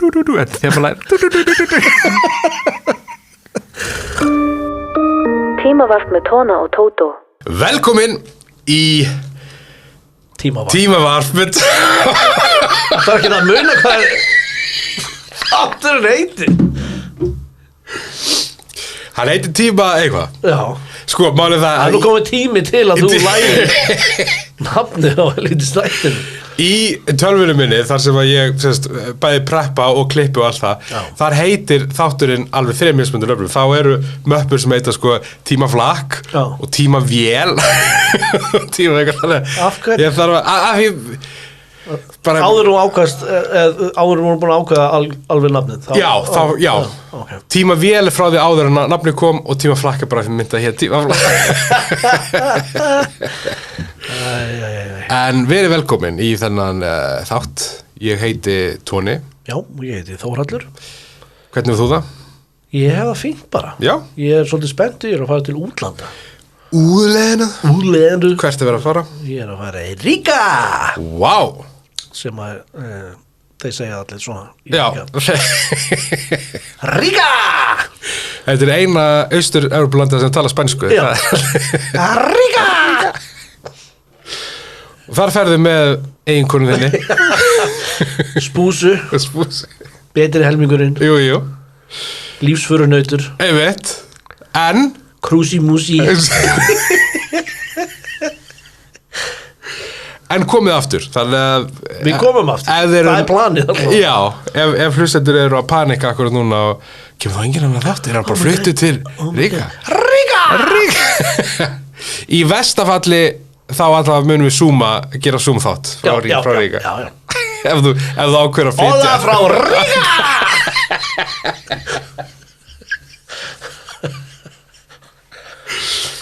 Þetta er þemalag. Tímavarp með Tóna og Tótó. Velkomin í Tímavarp með Það ekki að muna hvað þátturinn heitir. Hann heitir Tíma eitthvað. Já. Sko, málið það Það er nú komið tími til að þú lægir nafnið á helviti þættinu. Í tölvunni minni, þar sem að ég bæði preppa og klippi og allt það, þar heitir þátturinn alveg 3 mismunandi nöfnum. Þá eru möppur sem heita sko Tímaflakk og Tímavél. Tíma eitthvað þannig. Af hverju? Ég þarf að bara Áður voru búin að ákveða alveg nafnið. Já. Okay. Tímavél frá því áður en nafnið kom og Tímaflakk bara fyrir myndað hér Tímaflakk. En verið velkomin í þennan þátt. Ég heiti Tóni. Já, og ég heiti Þórhallur. Hvernig er þú það? Ég hef það fínt bara. Já. Ég er svolítið spenntur, ég er að fara til útlanda. Útlendu. Hvert er verið að fara? Ég er að fara í Ríga. Wow. Sem að þeir segja allir svona. Já. Ríga. Þetta er eina austur-Evrópulanda sem tala spænsku. Já. Ríga. Og þar ferðu með eiginkonu þinni. Spúsu. Betri helmingurinn. Jú. Lífsförunautur. Einmitt. En Krúsi-músi. En komið aftur. Þannig að við komum aftur. Það er planið. Já, ef hlustendur eru að panika akkurat núna og kemur þá enginn annar þátt, er hann bara fluttur til Ríga. Í verstafalli þá alltaf munum við gera Zoom þátt frá Ríga. Já. Ef þú ákveður að flytja. Óla frá Ríga.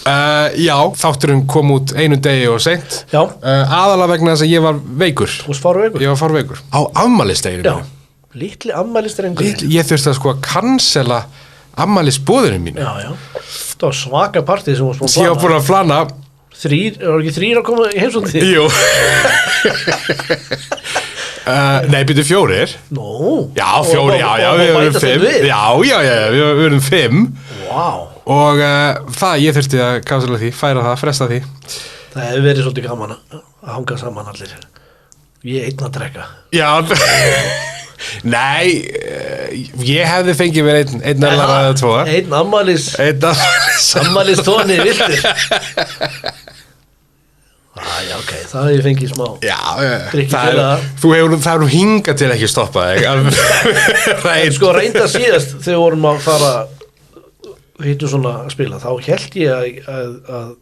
Já, þátturinn kom út einu degi og seint. Já. Aðalega vegna þess að ég var veikur. Þú varst farveikur? Ég var farveikur. Á afmælisdeginum mínu. Já, litli afmælisdrengur. Ég þurfti að að cancela afmælisboðinu mínu. Já. Það var svaka partí sem varst búin að plana. Ég var búin að plana. Var ekki 3 að koma í heimsókn þig? Jú. Nei, byrju 4. Nú. Já, 4, já, við erum 5. Já, við erum 5. Vá. Og ég þurfti að cancela því, færa það, fresta því. Það hefur verið svolítið gaman að hanga saman allir. Ég einn að drekka. Já. Nei, ég hefði fengið mér einn eða 2. Einn afmælis Tóni viltur. Já, ok, það hefur fengið smá. Já, það hefur hingað til ekki stoppað þig. Sko reynda síðast þegar vorum að fara hittum svona að spila, þá hélt ég að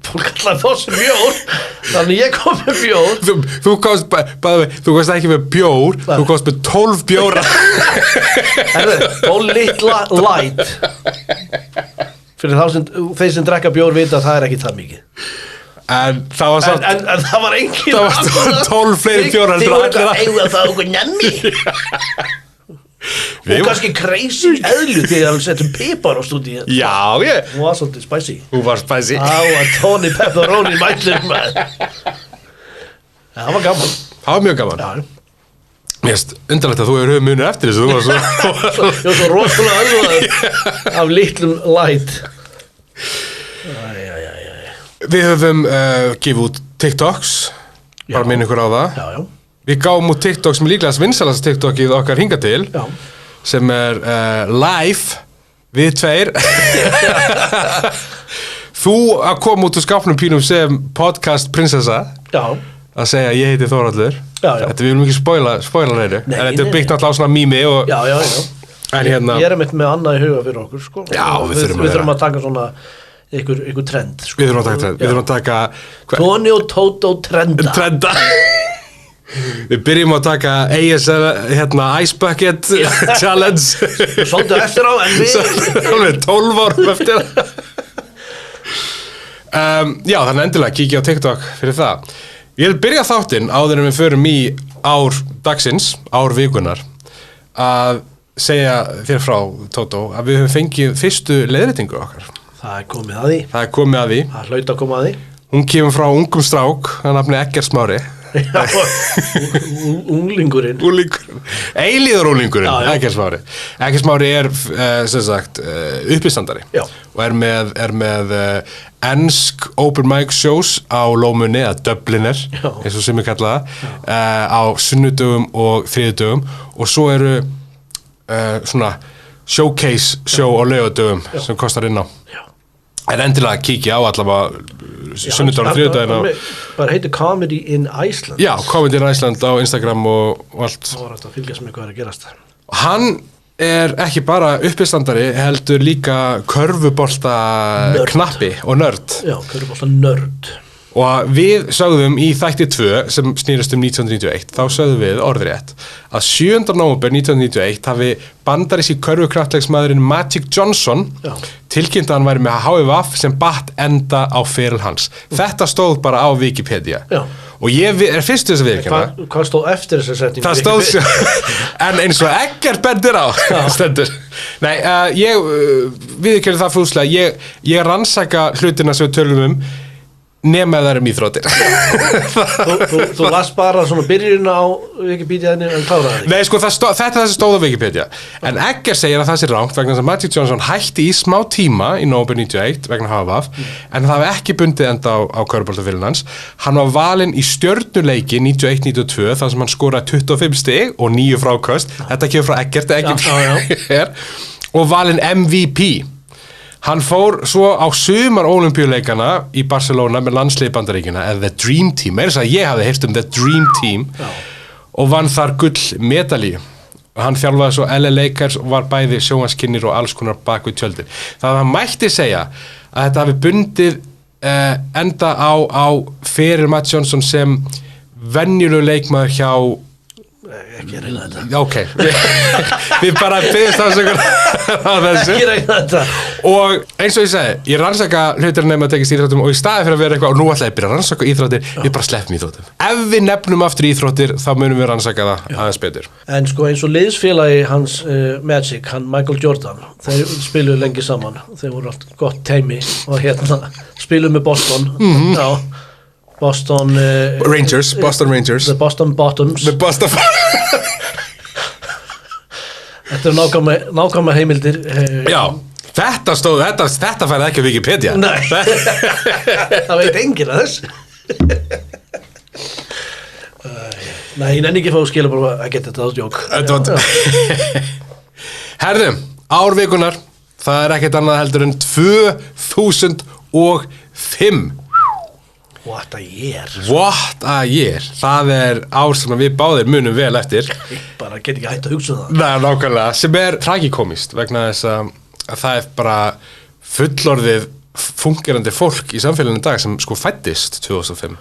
fólk ætlaði að fá sér bjór, þannig ég kom með bjór. Þú komst ekki með bjór, þú komst með 12 bjóra. Og litla light. Fyrir þeir sem drekka bjór vita að það er ekki það mikið. En það var samt en það var engin. Það var 12 fleiri bjórar. Eigum það okkur nammi. Og kannski crazy eðlu þegar við settum pipar á stúdíu. Já, hún var svolítið spicy. Hún var spicy. Á að Tony Pepperoni mætlur með. Það var gaman. Það var mjög gaman. Já. Mér finnst undarlegt að þú hefur munið eftir þessu. Ég var svo rosalega öðruðað af litlum light. Við höfum gefið út TikToks. Bara minn ykkur á það. Já. Við gáum út TikTok sem líklegast vinsalast TikTokið okkar hingað til. Já. Sem er live við 2. Þú að koma út úr skápnum pínum sem podcast prinsessa. Já. Að segja ég heiti Þórhallur. Já. Þetta við viljum ekki spoila neinu. En þetta er byggt náttúrulega á svona mými og Já. En hérna Ég er með annað í huga fyrir okkur, sko. Já, við þurfum að taka svona einhver trend, sko. Við þurfum að taka Tóni og Tótó trenda. Við byrjum að taka ASL Ice Bucket Challenge. Svolítið eftir á en við 12 árum eftir. Já, þannig endilega kíkja á TikTok fyrir það. Ég vil byrja þáttinn áður en við förum í ár dagsins, ár vikunar, að segja þér frá, Tótó, að við höfum fengið fyrstu leiðréttingu okkar. Það er komið að því. Það er komið að því. Það hlaut að koma að því. Hún kemur frá ungum strák, hann nafni Eggert Smári. Unglingurinn eilíðarunglingurinn, Eggert Smári er sem sagt uppistandari og er með ensk open mic shows á Lómunni eða Dubliner, eins og sem ég kalla það á sunnudögum og þriðjudögum og svo eru svona showcase show á laugardögum sem kostar inn á en endilega kíkja á allavega sunnudagur og þriðjudaginn bara heitir Comedy in Iceland Comedy in Iceland á Instagram og allt það var hægt að fylgjast með hvað að gerast hann er ekki bara uppistandari heldur líka körfubolta knappi og nörd körfubolta nörd og við sögðum í þætti 2 sem snýrist 1991 þá sögðum við orðrétt að 7. nóvember 1991 hafi bandaríski körfuknattleiksmaðurinn Magic Johnson tilkynnt að hann væri með HIV sem batt enda á feril hans þetta stóð bara á Wikipedia og ég er fyrst þess að viðurkenna hvað stóð eftir þess að setja það stóð en eins og Eggert bendir á stendur ég viðurkenna það fúslega ég rannsaka hlutina sem við tölum nema það íþróttir þú las bara svona byrjun á Wikipedia en kláraði ekki nei sko þetta er það sem stóð á Wikipedia en Eggert segir að það sé rangt vegna þess að Magic Johnson hætti í smá tíma í nóvember 91 vegna HVF en það hafi ekki bundið enda á körfuboltafélaginu hans hann var valinn í stjörnuleiki 91-92 þar sem hann skoraði 25 stig og 9 fráköst þetta kemur frá Eggert og valinn MVP hann fór svo á sumar ólympíuleikana í Barcelona með landsliði Bandaríkjanna eða The Dream Team, ég hafði heyrt The Dream Team og vann þar gull medalíu hann þjálfaði svo LA Lakers og var bæði sjónvarpskynnir og alls konar bak við tjöldin þannig að hann mætti segja að þetta hafi bundið enda á feril Matt Johnson sem venjulegur leikmaður hjá ekki reyna þetta ok, við bara byggjast afsökun á þessu ekki reyna þetta og eins og ég segi, ég rannsaka hlutir nema að tekist íþróttum og í staði fyrir að vera eitthvað og nú ætla ég að byrja að rannsaka íþróttir við bara sleppum íþróttum ef við nefnum aftur íþróttir þá munum við rannsaka það aðeins betur en sko eins og liðsfélagi hans Magic, hann Michael Jordan þeir spiluðu lengi saman þeir voru allt gott teimi og hérna spiluðu með Boston Boston Rangers the Boston Bottoms þetta er nákvæmlega heimildir já, þetta færði ekki á Wikipedia nei það veit enginn að þess nei, ég nenni ekki að fá að skila bara að geta þetta djók herðum, árvikunar það er ekkert annað heldur en 2005 What a year það er ár sem við báðir munum vel eftir bara get ekki hægt að hugsa það nákvæmlega, sem er tragikomiskt vegna þess að það er bara fullorðið fungerandi fólk í samfélaginu í dag sem sko fæddist 2005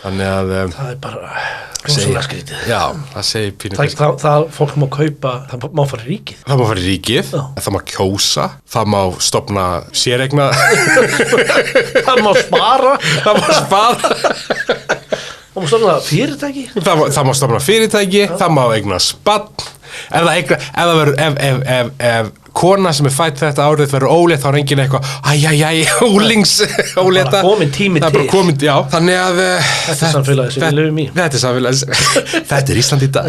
þannig að það er bara rosalega skrítið já, það segir pínu það fólk má kaupa, það má fara í ríkið það má kjósa það má stofna séreigna það má spara það má stofna fyrirtæki það má stofna fyrirtæki það má eigna spann ef kona sem er fætt þetta árið verður ólétt þá er enginn eitthvað ólétta komin tími til já, þannig að þetta er samfélagið sem við lifum í þetta er Ísland í dag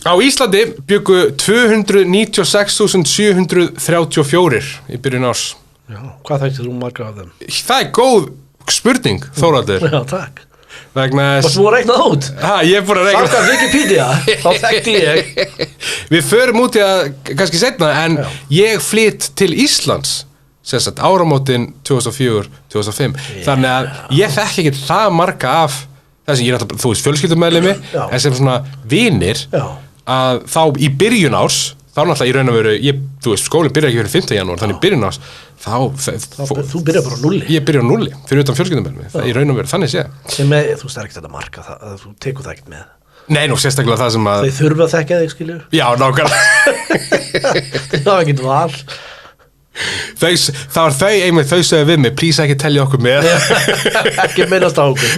á Íslandi bjuggu 296.734 í byrjun árs hvað þættir þú marga af þeim? það er góð spurning Þórhallur já, takk vegna varstu búin að reikna það út? ég er búin að reikna samkvæmt Wikipedia, þá þekkti ég við förum út í að kannski seinna en ég flytt til Íslands sem sagt áramótin 2004-2005 þannig að ég þekki ekki það marga af þessi, ég er alltaf, þú veist, fjölskyldumeðlimi en sem svona vinir að þá í byrjun árs þá náttúrulega í raun og veru, þú veist, skólinn byrjar ekki fyrir 5. janúar, þannig í byrjun árs þú byrjar bara á nulli ég byrjar á nulli, fyrir utan fjölskyldumeðlimi í raun og veru, þannig sé sem með, þú veist, það er ekkert að marka það, þú tekur það ekkert með nei, nú sérstaklega það sem að þau þurfa að þekka þig, skilju já, nákvæmlega það var ekkert val það var þau sögðu við mig please ekki telja okkur með ekki minnast á okkur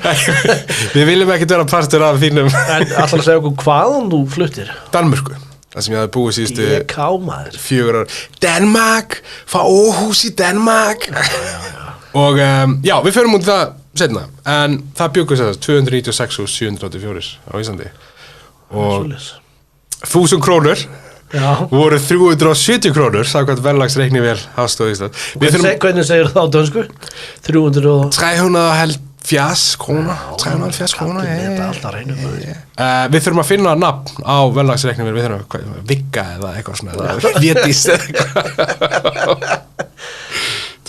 við viljum ekki vera partur af þínum en alltaf að segja okkur hvaðan þú fluttir Danmörku, það sem ég hafði búið síðustu 4 ár Danmark, fá Åhus í Danmark og já, við förum út það seinna, en það bjuggu sér 296.784 á Íslandi og 1000 krónur voru 370 krónur samkvæmt verðlagsreiknivél Hagstofu Íslands. Hvernig segir það á dönsku? 370 króna 370 króna Þetta alltaf reynum við þurfum að finna nafn á verðlagsreiknivél, við þurfum Vigga eða eitthvað svona Védís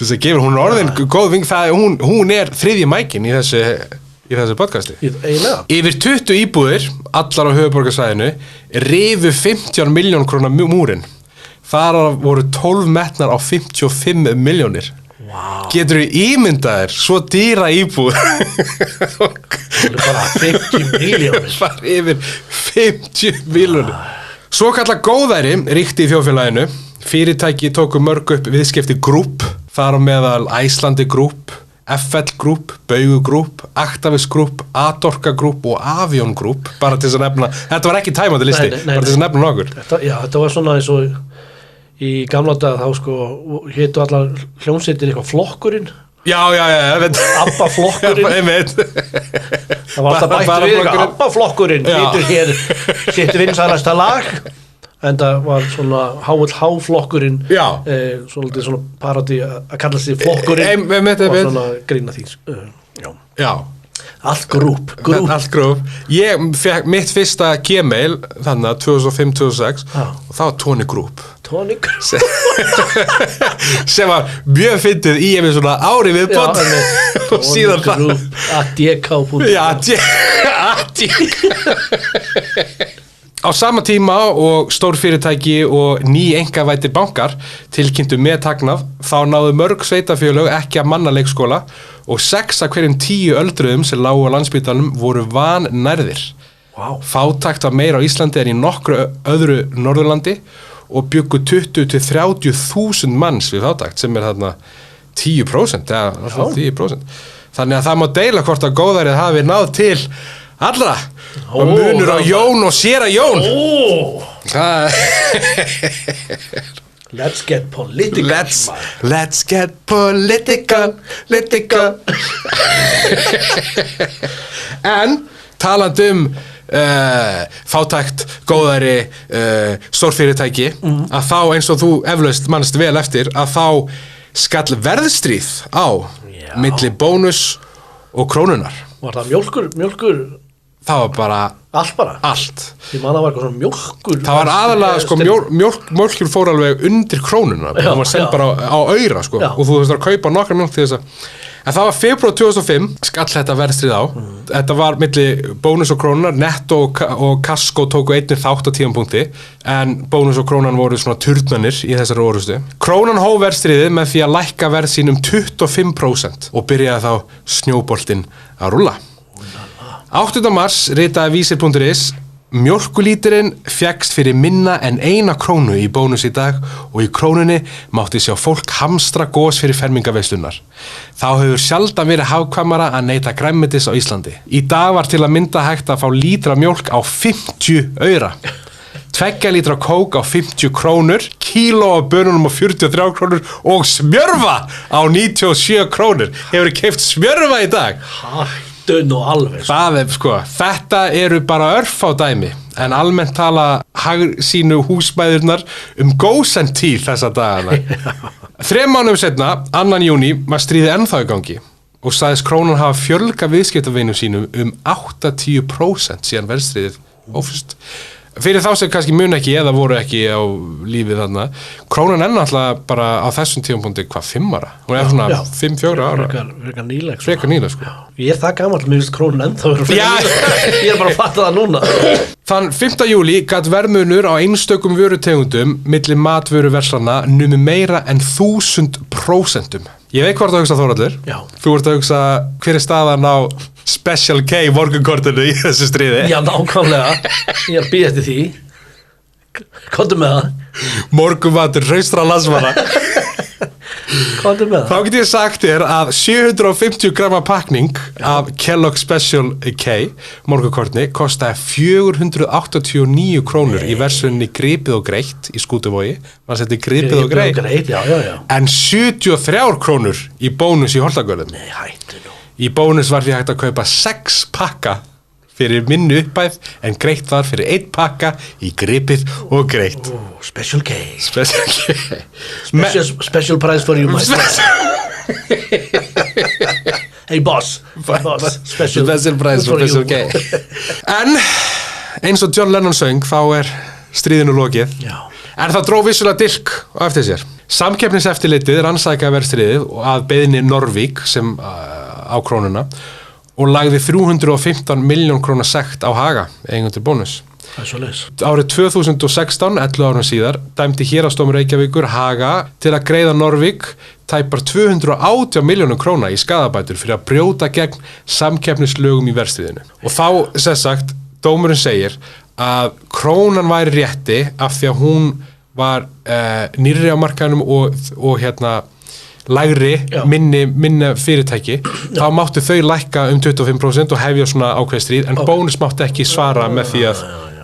þú veist að gefur hún orðin góð ving, hún þriðji mækin í þessu podcasti. Yfir 20 íbúðir, allar á höfuðborgarsvæðinu, rifu 15 milljón króna múrin. Þar voru 12 metnar á 55 milljónir. Wow. Geturðu ímyndaðir svo dýra íbúð? Það bara 50 milljónir. Bara yfir 50 milljónir. Svo kallað góðæri ríkti í þjóðfélaginu. Fyrirtæki tóku mörg upp viðskipti Group, þar á meðal Æslandi Group, FL Group, Baugu Group, Actavis Group, Adorka Group og Avion Group, bara til þess að nefna, þetta var ekki tæmandi listi, bara til þess að nefna nokkur. Þetta var svona eins og í gamla dag þá sko hétu allar hljómsveitir eitthvað Flokkurinn. Já, Abba Flokkurinn. Það var alltaf bætt við eitthvað Abba Flokkurinn, hétu hér sitt vinsælasta lag. En það var svona HLH-flokkurinn, svolítið svona parodi að kalla sig flokkurinn og svona grína því. Já. Allt grúp. Allt grúp. Ég fekk mitt fyrsta Gmail, þannig að 2005-2006, og það var Tony Group. Tony Group. Sem var mjög fyndið í einhver svona ári viðbót. Og síðan það. Tony Group, ADK. Já, ADK. Á sama tíma og stór fyrirtæki og ný einkavæddir bankar tilkynntu meðhagnað, þá náðu mörg sveitafélög ekki að manna leikskóla og 6 af hverjum 10 öldruðum sem lágu á Landspítalanum voru vannærðir. Wow. Fátækt var meira á Íslandi en í nokkru öðru Norðurlandi og bjuggu 20-30.000 manns við fátækt sem þarna 10%, eða 10%. Þannig að það má deila hvort að góðærið hafi náð til allra. Og munur á Jón og séra Jón. Let's get political. Let's get political. En talandi fátækt, góðæri, stórfyrirtæki, að þá eins og þú eflaust mannst vel eftir, að þá skall verðstríð á milli bónus og krónunar. Var það mjólkur? Það var bara allt. Ég man að það var eitthvað svona mjólkur. Það var aðalega sko mjólkur fór alveg undir krónuna. Það var seld bara á aura sko og þú þurftir að kaupa nokkra mjólk til þess að. En það var febrúar 2005 skall þetta verðstríð á. Þetta var milli bónus og krónunar, Netto og Costco tóku einnig þátt á tímapunkti en bónus og krónan voru svona turnanir í þessari orustu. Krónan hóf verðstríðið með því að lækka verð sín 25% og byrjaði þá snjóboltinn að rúlla. 8. mars ritaði vísir.is mjólkulíturinn fékkst fyrir minna en 1 krónu í bónus í dag og í krónunni mátti sjá fólk hamstra gos fyrir fermingaveislunar. Þá hefur sjaldan verið hagkvæmara að neyta grænmetis á Íslandi. Í dag var til að mynda hægt að fá lítra mjólk á 50 aura. 2 lítra kók á 50 krónur, kíló af bönunum á 43 krónur og smjörfa á 97 krónur. Hefur keypt smjörfa í dag? Og alveg þetta eru bara örfá dæmi en almennt tala sínu húsmæðurnar gósentíl þessa dagana 3 mánuðum seinna, 2. júní var stríðið ennþá í gangi og sagðist krónan hafa fjölgað viðskiptavinum sínum 80% síðan verðstríðið hófst. Fyrir þá sem kannski mun ekki eða voru ekki á lífið þarna, krónan er náttúrulega bara á þessum tímapunkti 5 ára. Hún er svona 5-4 ára. Frekar nýleg. Frekar nýleg, sko. Ég það gamall, mér finnst krónan ennþá frekar nýleg. Ég bara að fatta það núna. Þann 5. júlí gat verðmunur á einstökum vörutegundum milli matvöruverslana numu meira en 1000%. Ég veit hvort að hugsa Þórhallur. Já. Þú ert að hugsa hver er staðan á Special K morgunkortinu í þessu stríði. Já, nákvæmlega. Ég er að bíða eftir því. Komdu með það. Morgunmatur hraustra landsmanna. Komdu með það. Þá get ég sagt þér að 750 gramma pakning af Kellogg Special K morgunkortni kostaði 489 krónur í versunni gripið og greitt í Skútuvogi. Man setti gripið og greitt. Já. En 73 krónur í bónus í Holtagörðum. Nei, hættu nú. Í bónus var því hægt að kaupa 6 pakka fyrir minni uppæð en greitt var fyrir 1 pakka í gripið og greitt. Special K. Special price for you, my friend. Hey boss. Special price for Special K. En eins og John Lennon söng þá stríðinu lokið. Já. En það dró vissulega dilk á eftir sér. Samkeppniseftirlitið rannsakaði verðstríðið og að beiðni Norvík sem á krónuna og lagði 315 milljón króna sekt á Haga, eigendur bónus. Það svoleiðis. Árið 2016, 11 árum síðar, dæmdi Héraðsdómur Reykjavíkur Haga til að greiða Norvík tæpar 280 milljónum króna í skaðabætur fyrir að brjóta gegn samkeppnislögum í verðstríðinu. Og þá, sem sagt, dómurinn segir að krónan væri rétti af því að hún var nýrri á markaðnum og lægri, minni fyrirtæki, þá máttu þau lækka 25% og hefja svona ákveð stríð, en bónus mátti ekki svara með því að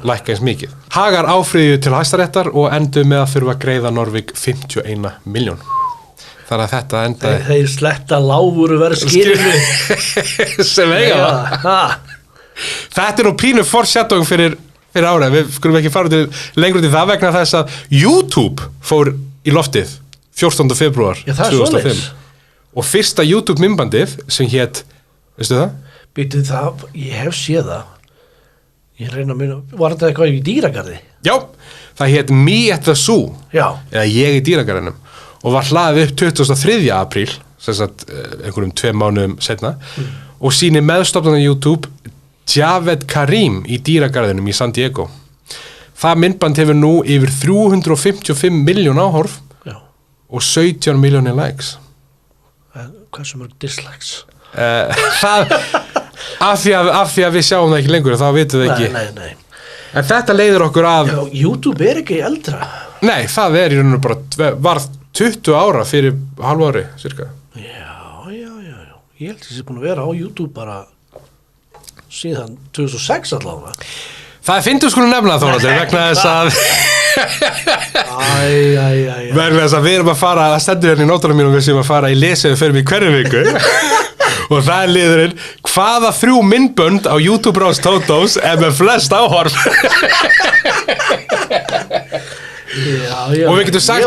lækka eins mikið. Hagar áfrýjuðu til Hæstaréttar og enduðu með að þurfa að greiða Norvík 51 milljón. Þannig að þetta endaði... Þeir sletta láguru verðskýrinu. Sem eiga það. Þetta nú pínu foreshadowing fyrir árið. Við skulum ekki fara lengur út í það vegna þess að YouTube fór í loftið 14. febrúar 2005 og fyrsta YouTube myndbandið sem hét, veistu það? Býtu það, ég hef séð það. Ég reyna að minna, var þetta eitthvað í dýragarði? Já, það hét Me at the Zoo. Já. Eða Ég í dýragarðinum og var hlaðið upp 23. apríl, sem sagt einhverjum 2 mánuðum setna og sýnir meðstofnan á YouTube Javed Karim í dýragarðinum í San Diego. Það myndband hefur nú yfir 355 milljón áhorf og 17 milljónir likes. Hvað sem dislikes? Það af því að við sjáum það ekki lengur þá vitum við ekki. Nei. En þetta leiðir okkur að YouTube ekki eldra. Nei, það í rauninu bara varð 20 ára fyrir halvu ári cirka. Já. Ég held að þessi búin að vera á YouTube bara síðan 2006 allavega. Það finnst skulum nefna Þórhallur vegna þess að vegna þess að við erum að fara að stendur hérna í nótunum mínum við sem að fara í lesiðu fyrir mig hverju viku og það liðurinn hvaða 3 myndbönd á YouTube Rás Tótós með flest áhorf. Já, og við getum sagt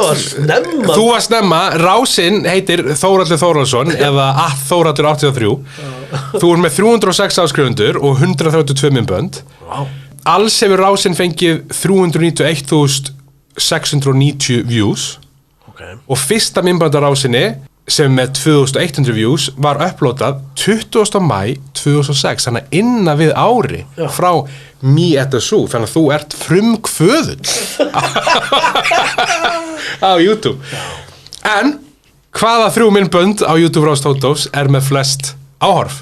þú var snemma, Rásinn heitir Þórhallur Þórhallsson eða Þórhallur 83 þú með 306 áskrifundur og 132 myndbönd. Alls hefur Rásinn fengið 391.690 views og fyrsta myndband á Rásinni sem með 2100 views var upplótað 20. maí 2006, þannig að innan við ári frá Me at the Zoo, þannig að þú ert frumkvöðull á YouTube. En hvaða 3 myndbönd á YouTube Rás Tótós með flest áhorf?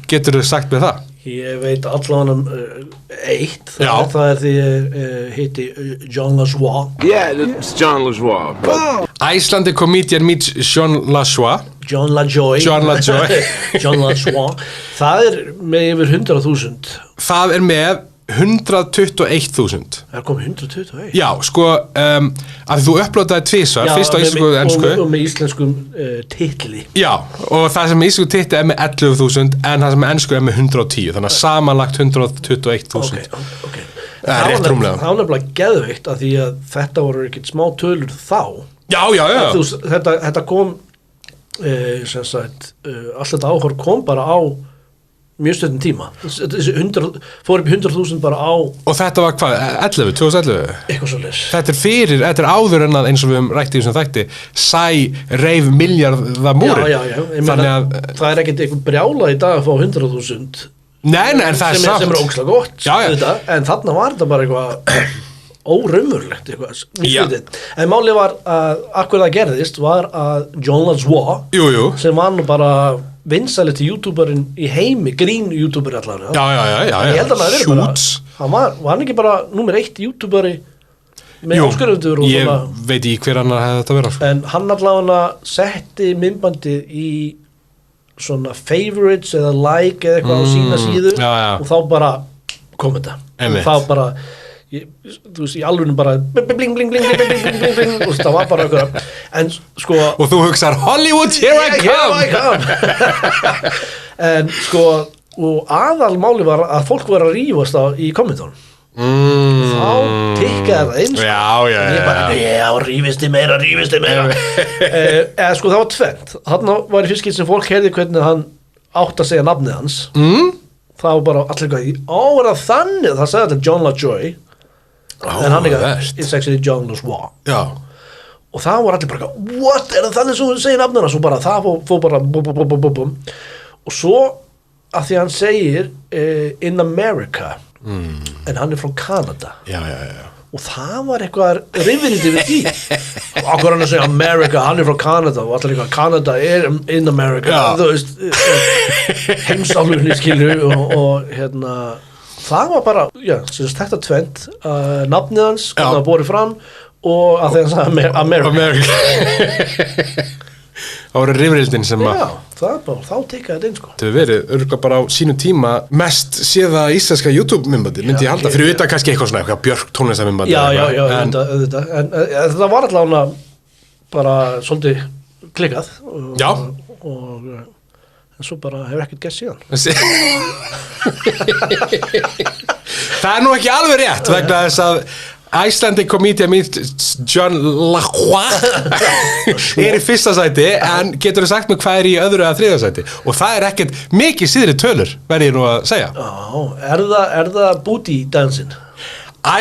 Getur þú sagt með það? Ég veit allavega eitt, það því heiti John Lajoie. Yeah, it's John Lajoie. Icelandic comedian meets John Lajoie. John Lajoie. Það með yfir 100.000. Það með 121.000. Það kom 121? Já, sko, að þú upplótaði tvisvar, fyrst á íslensku og ensku. Og með íslenskum titli. Já, og það sem íslensku titli með 11.000 en það sem ensku með 110, þannig að samanlagt 121.000. Okay. Það rétt rúmlega. Það var nefnilega geðveikt að því að þetta voru ekkert smá tölur þá. Já. Þetta kom, sem sagt, allt þetta áhorf kom bara á mjög stöðum tíma. Þessi 100 fór upp í 100.000 bara á. Og þetta var hvað, 2011? Eitthvað svolítið. Þetta áður en að eins og við höfum rætt í þessum þætti, reif milljarða múri. Já. Það ekkert eitthvað brjála í dag að fá 100.000. Nei, en það samt. Sem ógeðslega gott. Já. En þarna var þetta bara eitthvað óraunverulegt eitthvað. En málið var að akkur það gerðist var að John Lajoie sem var nú bara vinsæliti YouTuberinn í heimi, grín YouTuber allavega. Já. Ég held að maður var hann ekki bara númer 1 YouTuberi með áskrifendur og ég veit ekki hver annar hefði þetta verið. En hann allavega setti myndbandið í svona favorites eða like eða eitthvað á sína síðu og þá bara kom þetta. Þá bara þú veist, í alvegum bara bling og það var bara eitthvað en sko og þú hugsar Hollywood, here I come En sko, og aðalmáli var að fólk var að rífast í kommentunum. Þá tikkaði það inn sko. Ég bara, rífisti meira eða sko það var tvennt. Þarna var í fyrst skipti sem fólk heyrði hvernig hann átt að segja nafnið hans. Það var bara allir eitthvað er það þannig, það sagði allir John LaJoy en hann it's actually John LaJoy. Og það var allir bara what, er það þannig sem þú segir nafnið hans? Og bara það fór bara bum. Og svo að því hann segir in America en hann frá Kanada og það var eitthvað rifrildi við því okkur hann að segja America, hann frá Kanada og allir eitthvað, Kanada in America þú veist heimsálfunni skilur og hérna það var bara, þetta tvent nafnið hans, hvernig það borið fram og að því hann sagði America Það voru rifrildin sem þá tikkaði þetta inn sko. Það hefur verið örgulega bara á sínum tíma mest séða íslenska YouTube-myndbandi myndi ég halda, fyrir utan kannski eitthvað svona eitthvað Björk tónlistarmyndbandi en þetta var allavega bara svolítið klikkað og en svo bara hefur ekkert gert síðan Það nú ekki alveg rétt vegna þess að Icelandic comedian John LaJoy í fyrsta sæti en getur þú sagt mér hvað í öðru eða þriðja sæti og það ekkert mikið síðri tölur verð ég nú að segja Er það booty dancing?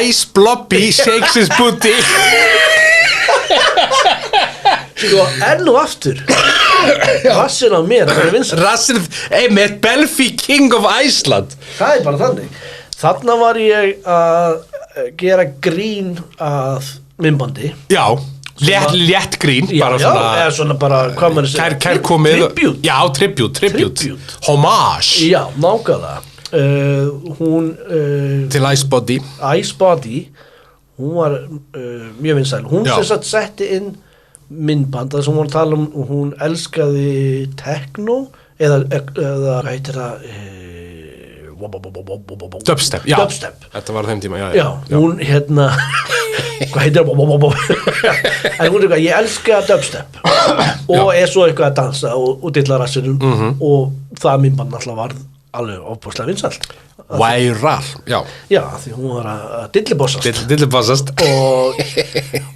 Ice Blobby shakes his booty Sko, enn og aftur Rassin á mér Rassin, með Belfi King of Iceland Það bara þannig Þarna var ég að gera grín að myndbandi létt grín bara eða svona bara hvað maður segir tribute homage nákvæmlega hún til Icebody hún var mjög vinsæl hún sem sagt setti inn myndband það sem hún var að tala hún elskaði techno eða hvað heitir það Dubstep Þetta var á þeim tíma hún hvað heitir en hún ég elska dubstep og svo eitthvað að dansa og dilla rassinum og það myndband alltaf var alveg ofbúslega vinsælt Viral því hún var að dillibossast og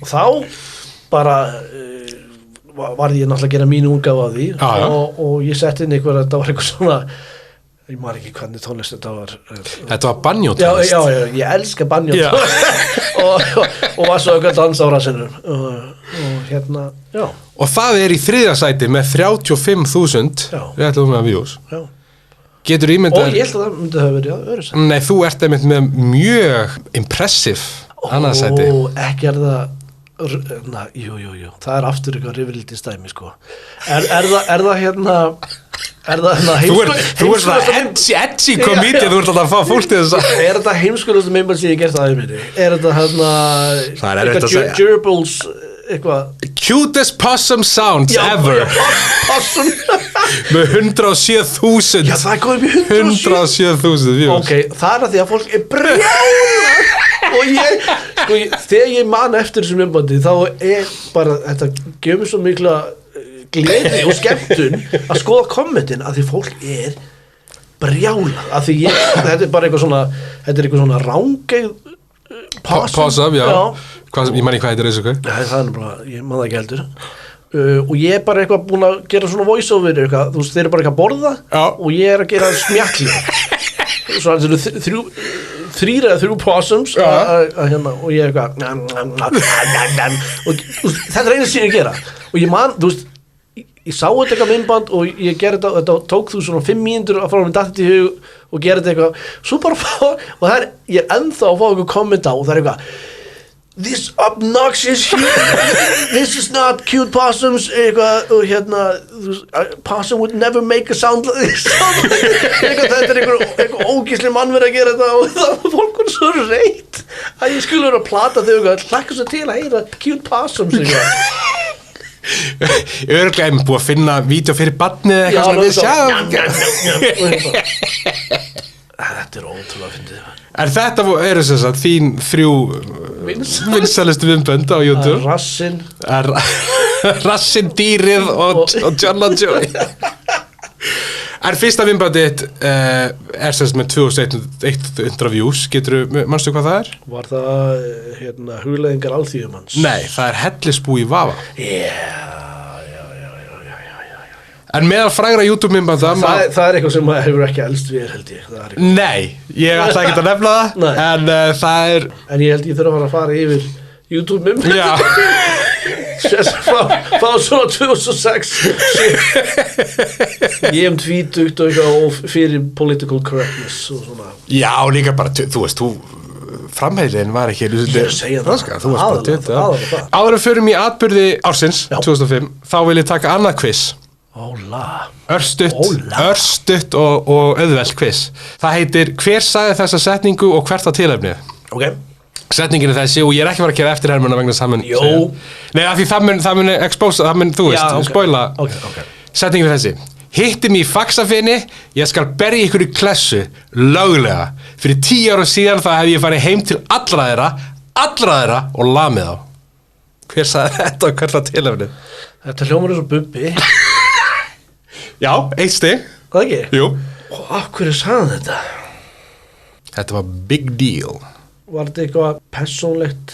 þá bara varð ég náttúrulega að gera mínu útgáfu af því og ég sett inn eitthvað þetta var eitthvað svona ég maður ekki hvernig tónlist þetta var Þetta var banjótónlist ég elska banjótónlist og var svo eitthvað dans á rassinum og hérna og það í þriðja sæti með 35.000 views getur ímyndað og ég held að það myndi hafa verið öðru sæti Nei, þú ert einmitt með mjög impressive annað sæti ekki það jú, það aftur eitthvað rifrildi stæmi sko er það hérna Þú svona edgy comedian þú ert alltaf að fá fólk til þess að Er þetta heimskulegasta myndband sem ég gert það minni? Er þetta eitthvað Gerbils eitthvað Cutest possum sounds ever Possum með 107.000 það kom upp í 107.000 views Ok, það að því að fólk brjála og þegar ég man eftir þessum myndbandi þá bara þetta gefur mér svo mikla gleði og skemmtun að skoða kommentin að því fólk brjála að því þetta bara eitthvað svona rángeið possum, ég man ekki hvað heitir þessu það bara, ég man það ekki heldur og ég bara eitthvað búin að gera svona voice over eitthvað, þú veist, þeir bara eitthvað að borða og ég að gera smjakli svona þrjú eða þrjú possums og ég eitthvað og þetta einu sem ég gera og ég man, þú veist ég sá þetta eitthvað myndband og ég gerði þetta tók þú svona 5 mínútur að fara með datt í hug og gerði þetta eitthvað svo bara og ég ennþá að fá eitthvað kommenta og það eitthvað this obnoxious this is not cute possums eitthvað og hérna possum would never make a sound like this þetta eitthvað ógísli mann verið að gera þetta og það var fólk svo reitt að ég skulle vera að plata þau eitthvað hlakka svo til að heyra cute possums eitthvað Örglega búið að finna vídeo fyrir barnið eitthvað Þetta ótrúlega fyndið Þetta eru sem sagt þín 3 vinsælustu myndbönd á YouTube Rassin dýrið og John LaJoy En fyrsta myndbandið er semst með 2100 views, manstu hvað það er? Var það, hugleiðingar alþýðumanns? Nei, það er hellisbú í Vafa. Já. En meðal frægra YouTube-myndbanda... Það er eitthvað sem hefur ekki elst við, held ég. Nei, ég ætla ekki að nefna það, en það er... En ég held ég þurfa að fara yfir YouTube-myndbanda. Já. Fá svona 2006. Ég tvítugt og eitthvað og fyrir political correctness og svona. Já, líka bara, þú veist, framheilin var ekki... Ég segja það. Þú varst bara 20. Áður en förum í atburði ársins, 2005, þá vil ég taka annað quiz. Örstutt og auðvelt quiz. Það heitir hver sagði þessa setningu og hvert var tilefnið. Setningin er þessi og ég er ekki að fara að gera eftirhermuna vegna þess að Nei, af því það mun expose, það mun, þú veist, spoila. Setningin er þessi. Hitti mig í faxafinni, ég skal berja ykkur í klessu, löglega. Fyrir 10 ára síðan það hef ég farið heim til allra þeirra og lamið á. Hver sagði þetta og hvert var tilefnið? Þetta hljómar er svo Bubbi. Já, 1 stig. Hvað ekki? Jú. Og af hverju sagði þetta? Þetta var big deal. Var þetta eitthvað persónlegt?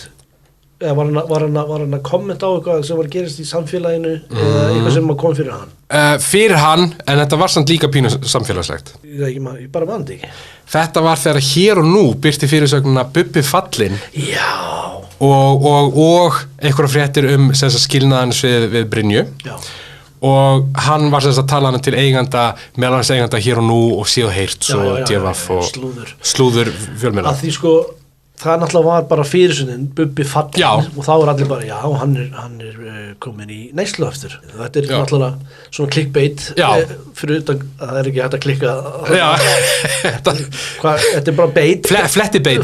Eða var hann að kommenta á eitthvað sem var að gerast í samfélaginu? Eða eitthvað sem kom fyrir hann? Fyrir hann, en þetta var samt líka pínu samfélagslegt. Ég bara man þetta ekki. Þetta var þegar Hér og Nú birti fyrirsögnuna Bubbi fallinn. Já. Og einhverja fréttir skilnaðans við Brynju. Já. Og hann var að tala hann til eiganda, meðal hans eiganda Hér og Nú og Síð og Heyrt og DFF og slúður fjölmiðla. Að því það náttúrulega var bara fyrirsögnin Bubbi fallinn og þá allir bara, hann er komin í neyslu aftur. Þetta er náttúrulega svona clickbait, fyrir utan að það er ekki hægt að klikka. Þetta er bara bait. Flettibait.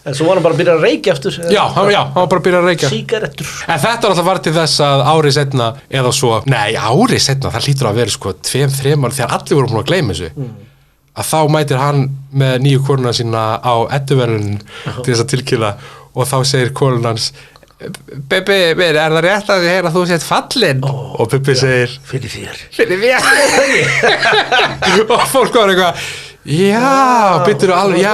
En svo var hann bara að byrja að reykja eftir. Já, hann var bara að byrja að reykja. Sígarettur. En þetta alltaf var til þess að árið seinna eða svo, árið seinna, það hlýtur að vera 2-3 ára þegar allir voru búin að gleyma þessu. Að þá mætir hann með nýju konuna sína á edduverðun til þess að tilkynna og þá segir konun hans Bubbi, er það rétt að heyra að þú sett fallinn? Og Bubbi segir Fyrir þér. Og fólk var eitthvað Já, byttur þú alveg, já.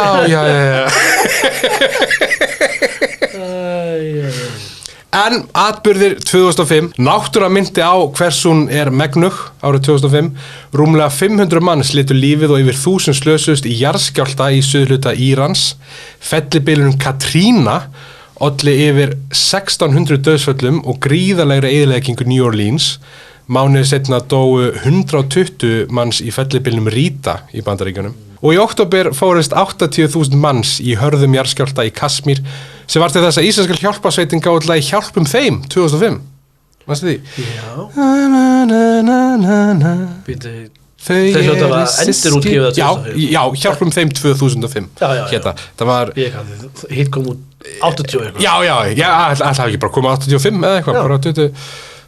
En atburðir 2005, náttúra myndi á hversun er megnug árið 2005, rúmlega 500 mann slitu lífið og yfir 1000 slösust í jarðskjálfta í suðurhluta Írans, fellibylurinn Katrina olli yfir 1600 dauðsföllum og gríðarlegri eyðileggingu New Orleans. Mánuði seinna dóu 120 manns í fellibylnum Rita í Bandaríkjunum. Og í október fórist 80.000 manns í hörðum jarðskjálfta í Kasmír sem var til þess að íslenska hjálparsveitin gáði hjálpum þeim 2005. Manstu því? Þau hljóta að endur útgefið 2005. Já, hjálpum þeim 2005. Það var... Hitt kom út 80 eitthvað. Já, alltaf ekki bara koma 85 eða eitthvað, bara 20...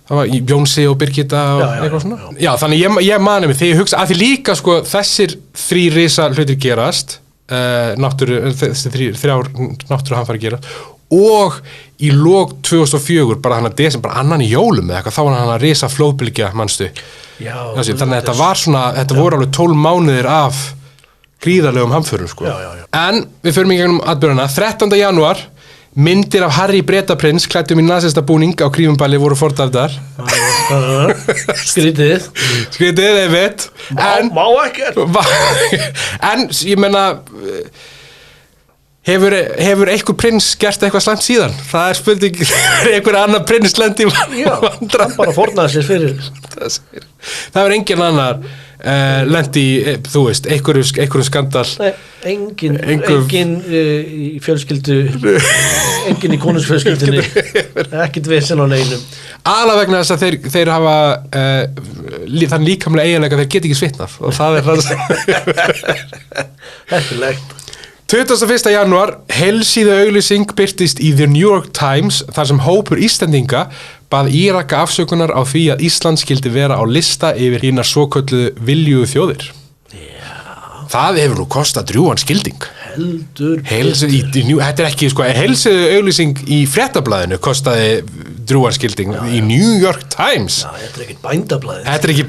Það var Jónsi og Birgitta og eitthvað svona. Já, þannig ég mani mig þegar ég hugsa að því líka þessir 3 risa hlutir gerast, þessi 3 náttúruhamfarir gerast og í lok 2004, bara hann að desember, annan í jólum eða eitthvað, þá var hann að risa flóðbylgja, manstu. Já. Þannig að þetta var svona, þetta voru alveg 12 mánuðir af gríðarlegum hamförum, En við förum í gegnum atburðina. 13. janúar myndir af Harry Bretaprins klæddum í nasista búning á krífumballi voru fordæfðar. Skrítið, einmitt. Má ekkert. En ég meina hefur einhver prins gert eitthvað slæmt síðan? Það er spurning, einhver annar prins lendi í vandræðum. Hann bara fórnaði sér fyrir. Það er engin annar lendi í, þú veist, einhverjum skandal. Nei, engin í fjölskyldu, engin í konungsfjölskyldunni, ekkert vesen á neinum. Aðalega vegna þess að þeir hafa þann líkamlega eiginleika þeir geta ekki svitnað og það er Ekkilegt. 21. janúar, heilsíðu auglýsing birtist í The New York Times þar sem hópur Íslendinga bað Íraka afsökunar á því að Ísland skyldi vera á lista yfir hinar svokölluðu viljugu þjóðir. Það hefur nú kostað drjúgan skilding. Heldur. Þetta er ekki, heilsíðu auglýsing í fréttablaðinu kostaði drúgan skilding í New York Times. Já, þetta ekki bændablaðið. Þetta ekki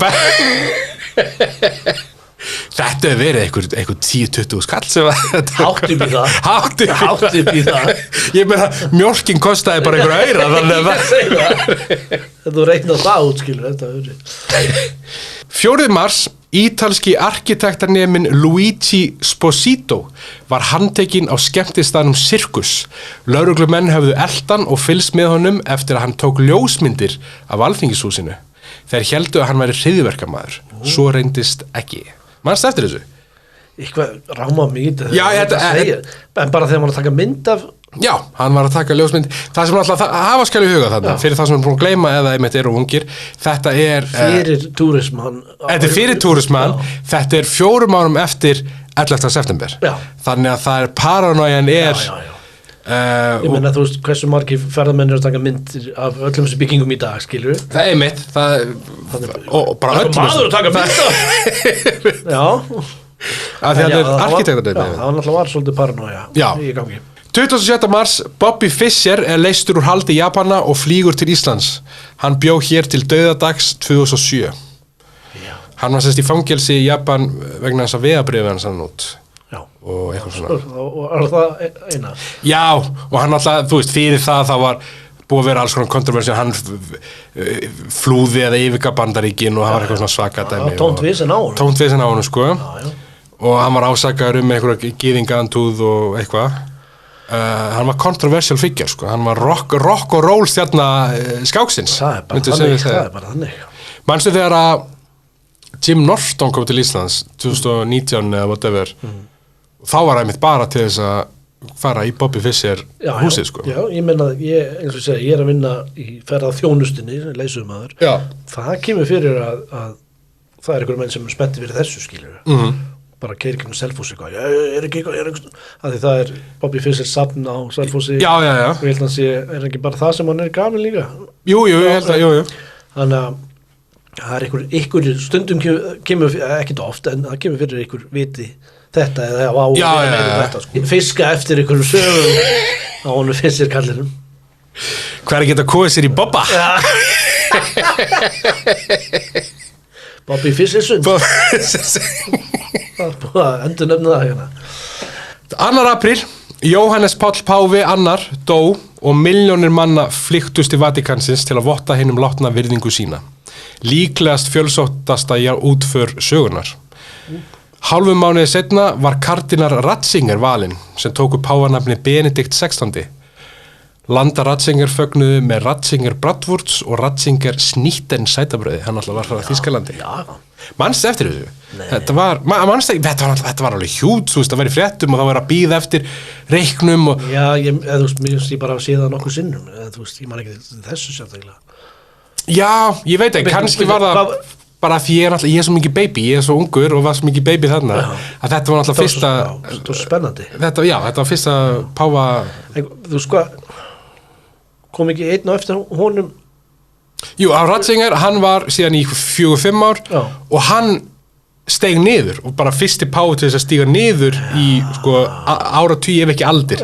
Þetta hefur verið einhver 10-20 skall sem að Hátt upp í það. Hátt upp í það. Ég meina, mjólkin kostaði bara einhver aura, þannig að Þetta reiknað það út, skilur þetta. 4. mars, ítalski arkitektarnemin Luigi Sposito var handtekinn á skemmtistaðnum Sirkus. Lögreglumenn höfðu eldan og fylgst með honum eftir að hann tók ljósmyndir af Alþingishúsinu. Þeir héldu að hann væri hryðjuverkamaður. Svo reyndist ekki. Manstu eftir þessu? Eitthvað ráma mikið. Já, en bara þegar maður að taka mynd af... Já, hann var að taka ljósmynd. Það sem alltaf hafa skal í huga þarna, fyrir það sem er búin að gleyma eða einmitt eru ungir, þetta er... Fyrir túrismann. Þetta er fyrir túrismann, þetta er 4 árum eftir 11. september. Já. Þannig að það er paranoian er... Ég meina, þú veist, hversu margir ferðamenn eru að taka myndir af öllum þessu byggingum í dag, skilur? Það er einmitt, og bara öllum... Maður að taka myndir! Já. Af því að það er arkitektarnir. Já, það var náttúrulega svolítið paranoia í gangi. 27. mars, Bobby Fischer er leystur úr haldi Japana og flýgur til Íslands. Hann bjó hér til dauðadags 2007. Já. Hann var sérst í fangelsi í Japan vegna þess að vegabréfið hans hann út. Já. Og eitthvað svona. Og er það eina? Já, og hann alltaf, þú veist, fyrir það var búið að vera alls konar kontroversi, hann flúði eða yfirgaf Bandaríkin og hann var eitthvað svona svaka dæmi. Tónt vesen á honum. Tónt vesen á honum, sko. Já. Og hann var ásakaður einhverja gyðingaantúð og eitthvað. Hann var kontroversial figure, sko. Hann var rock og roll stjarna skáksins. Það er bara þannig. Manstu þegar að Jim Norton kom til Íslands 2019 eða whatever, þá var einmitt bara til þess að fara í Bobby Fischer húsið, sko. Já, ég meina, eins og segja, ég er að vinna í ferðað þjónustinni, leysumæður. Já. Það kemur fyrir að það er einhverjum menn sem er spenntið fyrir þessu, skilur. Bara keiri kring Selfossi, eitthvað, er ekki eitthvað, af því það er Bobby Fischer safn á Selfossi. Já. Og ég held að er ekki bara það sem hann er gaman líka. Jú, ég held að, jú. Þannig að það er einhver stundum kemur, ekkert oft, en það kemur fyrir einhver viti þetta eða á þetta, sko. Fiska eftir einhverjum sögum á honum Fischer kallinum. Hver geta kóið sér í Bobba? Já. Bobby Fischersund. Endur nefna það hérna. 2. apríl, Jóhannes Páll Páfi annar dó og milljónir manna flykktust til Vatíkansins til að votta hinum látna virðingu sína. Líklegast fjölsóttasta útför sögunar. Hálfum mánuði seinna var kardínar Ratzinger valinn sem tóku páfanafni Benedikt 16. Landa Ratzinger fögnuðu með Ratzinger Bratwurst og Ratzinger Snitten sætabrauði. Hann alltaf var frá Þýskalandi. Manstu eftir þessu? Þetta var alveg hjút, þú veist, það væri fréttum og það var að bíða eftir reiknum og... Já, þú veist, ég bara sé það nokkuð sinnum, þú veist, ég man ekki þessu sérstaklega. Já, ég veit ekki, kannski var það bara því ég er svo mikið baby, ég er svo ungur og var svo mikið baby þarna, að þetta var alltaf fyrsta... Þetta var spennandi. Þetta var fyrsta páfa... Þú veist hvað, kom ekki einn á eftir honum? Jú, á Ratzinger, hann var síðan í 4-5 ár og hann steig niður og bara fyrsti páfi til þess að stíga niður í sko, áratugi ef ekki aldir,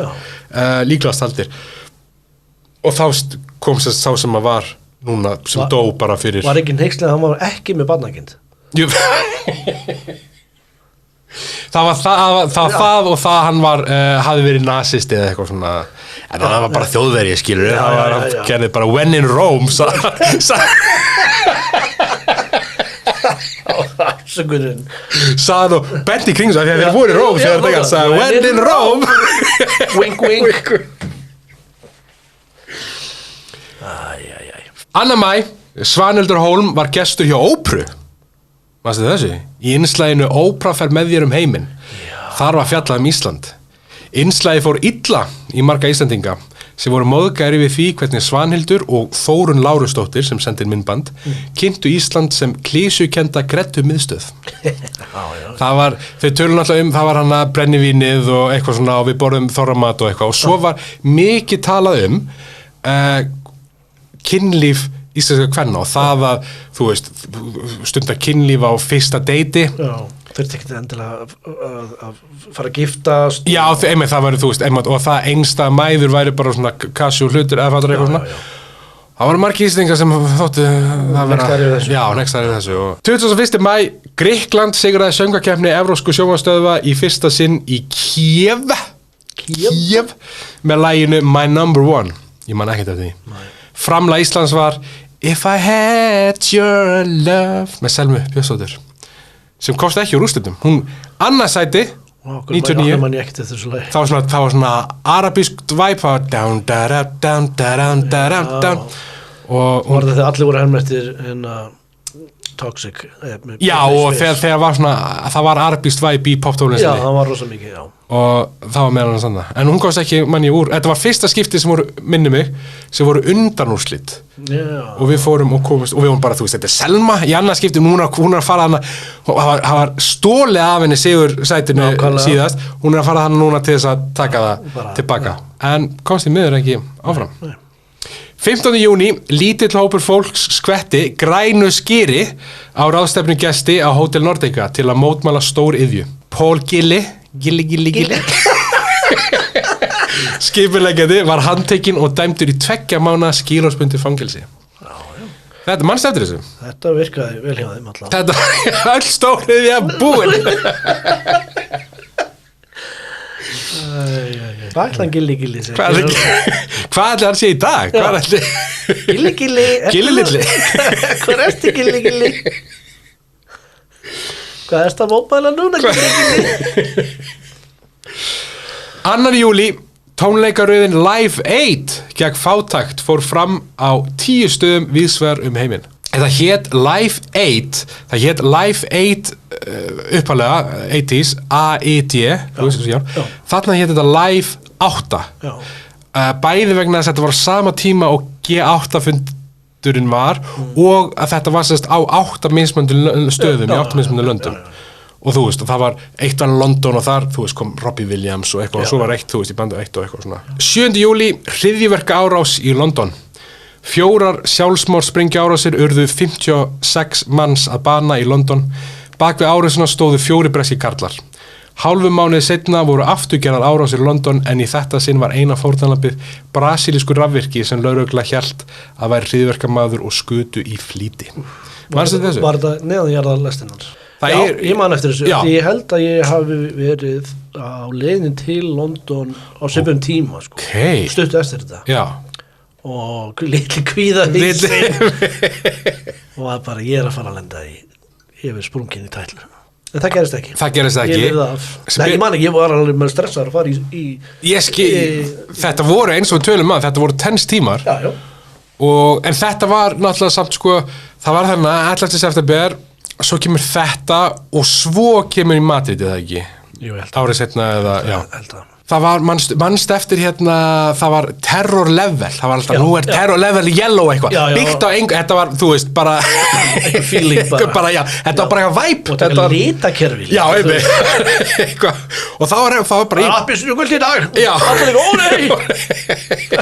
líklegast aldir. Og þá kom sá sem að var núna, sem dó bara fyrir... Var ekki hneykslega að hann var ekki með barnakind? Jú. Það var það og það hann var, hafði verið nasisti eða eitthvað svona, en það var bara þjóðverið, skilur, hann gerði bara when in Rome, sagði og benti kring svo, þegar þeir voru í Rome, þegar þeir sagði when in Rome, wink wink. 2. maí, Svanhildur Hólm var gestur hjá Ópru. Varstu þessu? Í innslaginu Ópra fer með þér heiminn. Þar var fjallað Ísland. Innslagi fór illa í marga Íslandinga sem voru móðgæri við því hvernig Svanhildur og Þórunn Lárusdóttir sem sendir myndband kynntu Ísland sem klísjukenda greddu miðstöð. Það var, þau tölum alltaf það var hann að brennivínið og eitthvað svona og við borðum þorramat og eitthvað og svo var mikið talað kynlíf íslenska kvenna og það að, þú veist, stundar kynlíf á fyrsta deiti. Já, fyrir ekki endilega að fara að giftast. Já, einmitt það væri, þú veist, einmitt, og það engsta mæður væri bara svona kassu hlutur eða fattur eitthvað svona. Það voru margir Íslendingar sem þóttu það vera... Já, nextar yfir þessu. 21. maí, Grikkland sigraði söngvakeppni evrópsku sjónvarpsstöðva í fyrsta sinn í Kiev með laginu My Number One. Ég man ekkert eftir því. Framlag Íslands var If I Had Your Love með Selmu Björnsdóttur sem komst ekki úr úrslitum. Hún annarsæti 99. Það var svona arabísk dvæp down, down, down, down, down. Og var það þegar allir voru herm eftir Toxic já og þegar var svona það var arabískt væp í poptónlistinni já það var rosa mikið já og það var meðan sann en hún komst ekki manni úr þetta var fyrsta skipti sem voru minni mig sem voru undanúrslit og við fórum og komist og við vorum bara þú veist þetta Selma í annað skipti hún er að fara hana það var stólið af henni sigur sætinu síðast hún er að fara hana núna til þess að taka það bara, tilbaka en komst í miður ekki áfram 15. júní, lítill hópur fólks skvetti grænu skýri á ráðstefnu gesti á Hótel Nordica til að mótmæla stór iðju. Pól Gilli skipuleggjandi var handtekinn og dæmdur í 2 mánaða skilorðsbundið fangelsi. Þetta, mannst eftir þessu? Þetta virkaði vel hjá þeim allavega. Þetta, öll stór iðja búin. Hvað ætla hann Gilli Hvað ætla hann sé í dag? Gilli Gilli Hvað ertu Gilli Hvað ertu að mótmæla núna Gilli 2. júlí tónleikaröðin Live Aid gegn fátækt fór fram á 10 stöðum víðsvegar heiminn. Það hét Live Aid uppalega 80s AID þarna hét þetta Live 8 bæði vegna þess að þetta var sama tíma og G8 fundurinn var og að þetta var sérst á 8 mismunandi stöðum í 8 mismunandi löndum og þú veist og það var eitt var London og þar þú veist kom Robbie Williams og eitthvað og svo var eitt þú veist í bandu eitt og eitthvað svona 7. júlí hryðjuverka árás í London 4 sjálfsmorðsprengjuárásir urðu 56 manns að bana í London. Bak við árásina stóðu 4 breskir karlar. Hálfum mánuði seinna voru afturgerðar árásir í London en í þetta sinn var eina fórnarlambið brasilísku rafvirki sem lögregla hélt að væri hryðjuverkamaður og skutu í flýti. Manstu þessu? Var þetta neðanjarðarlestin hans? Já, ég man eftir þessu. Ég held að ég hafi verið á leiðin til London á svipum tíma sko. Stuttu eftir þetta. Já. Og litli kvíða og það bara ég að fara að lenda yfir sprungin í tætlu en það gerist ekki ég man ekki, ég var alveg með stressaður að fara þetta voru eins og tölum að þetta voru 10 tímar já. En þetta var náttúrulega samt sko það var þannig að 11. september svo kemur þetta og svo kemur í Madrid eða ekki árið setna eða já það var, mannst eftir hérna, það var terror level, það var alltaf, nú terror level yellow eitthvað, byggt á þetta var, þú veist, bara feeling bara já, þetta var bara eitthvað væp og þetta var litakerfi já, eitthvað og það var bara appelsinu gult í dag já,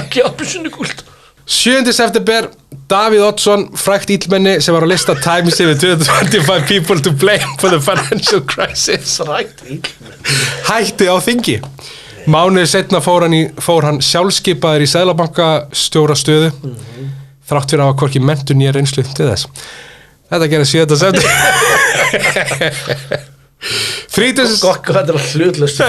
ekki appelsinu gult 7. september Davíð Oddsson, frægt illmenni sem var á lista Times yfir 225 people to blame for the financial crisis hætti á þingi mánuði setna fór hann sjálfskipaður í seðlabankastjórastöðu þrátt fyrir að hafa hvorki menntun nýja reynslu til þess. Þetta gerði 7. september 30. Þetta er hlutlust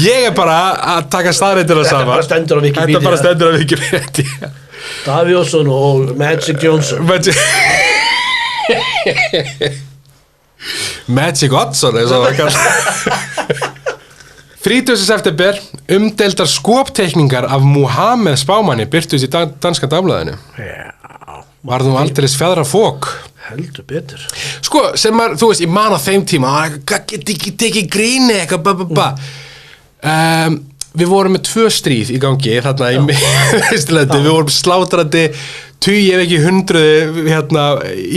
Ég er bara að taka staðreyndir saman. Þetta bara stendur á Wikipedia. Davíð Oddsson og Magic Johnson Magic Oddsson er svo að kalla 30. september umdeildar skopteikningar af Muhammed spámanni birtust í danska dagblaðinu. Var þú aldeilis fjæðra fók? Heldur betur. Sko, sem maður, þú veist, ég man á þeim tíma, tekið gríni eitthvað, við vorum með 2 stríð í gangi, þarna í Vesturlandi, við vorum slátrandi 10 ef ekki 100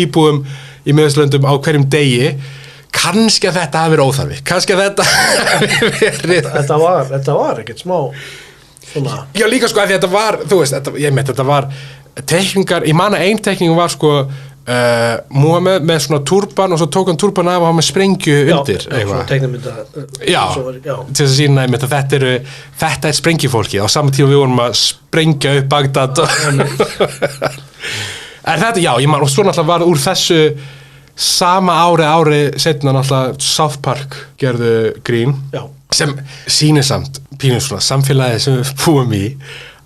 íbúum í Vesturlöndum á hverjum degi, kannski að þetta hafi verið óþarfi, kannski að þetta hafi verið... Þetta var ekkert smá, svona... Já, líka sko, að þetta var, þú veist, þetta var teikningar, ég man að ein teikning var sko Múhameð með svona túrban og svo tók hann túrban af og hann með sprengju undir svona teiknumynda já, til að sína einmitt að þetta er sprengjufólki á saman tíma við vorum að sprengja upp Bagdad en þetta, já, ég man, og svo náttúrulega var úr þessu sama ári setna náttúrulega South Park gerðu grín sem sýnir samt pínum svona samfélagið sem við búum í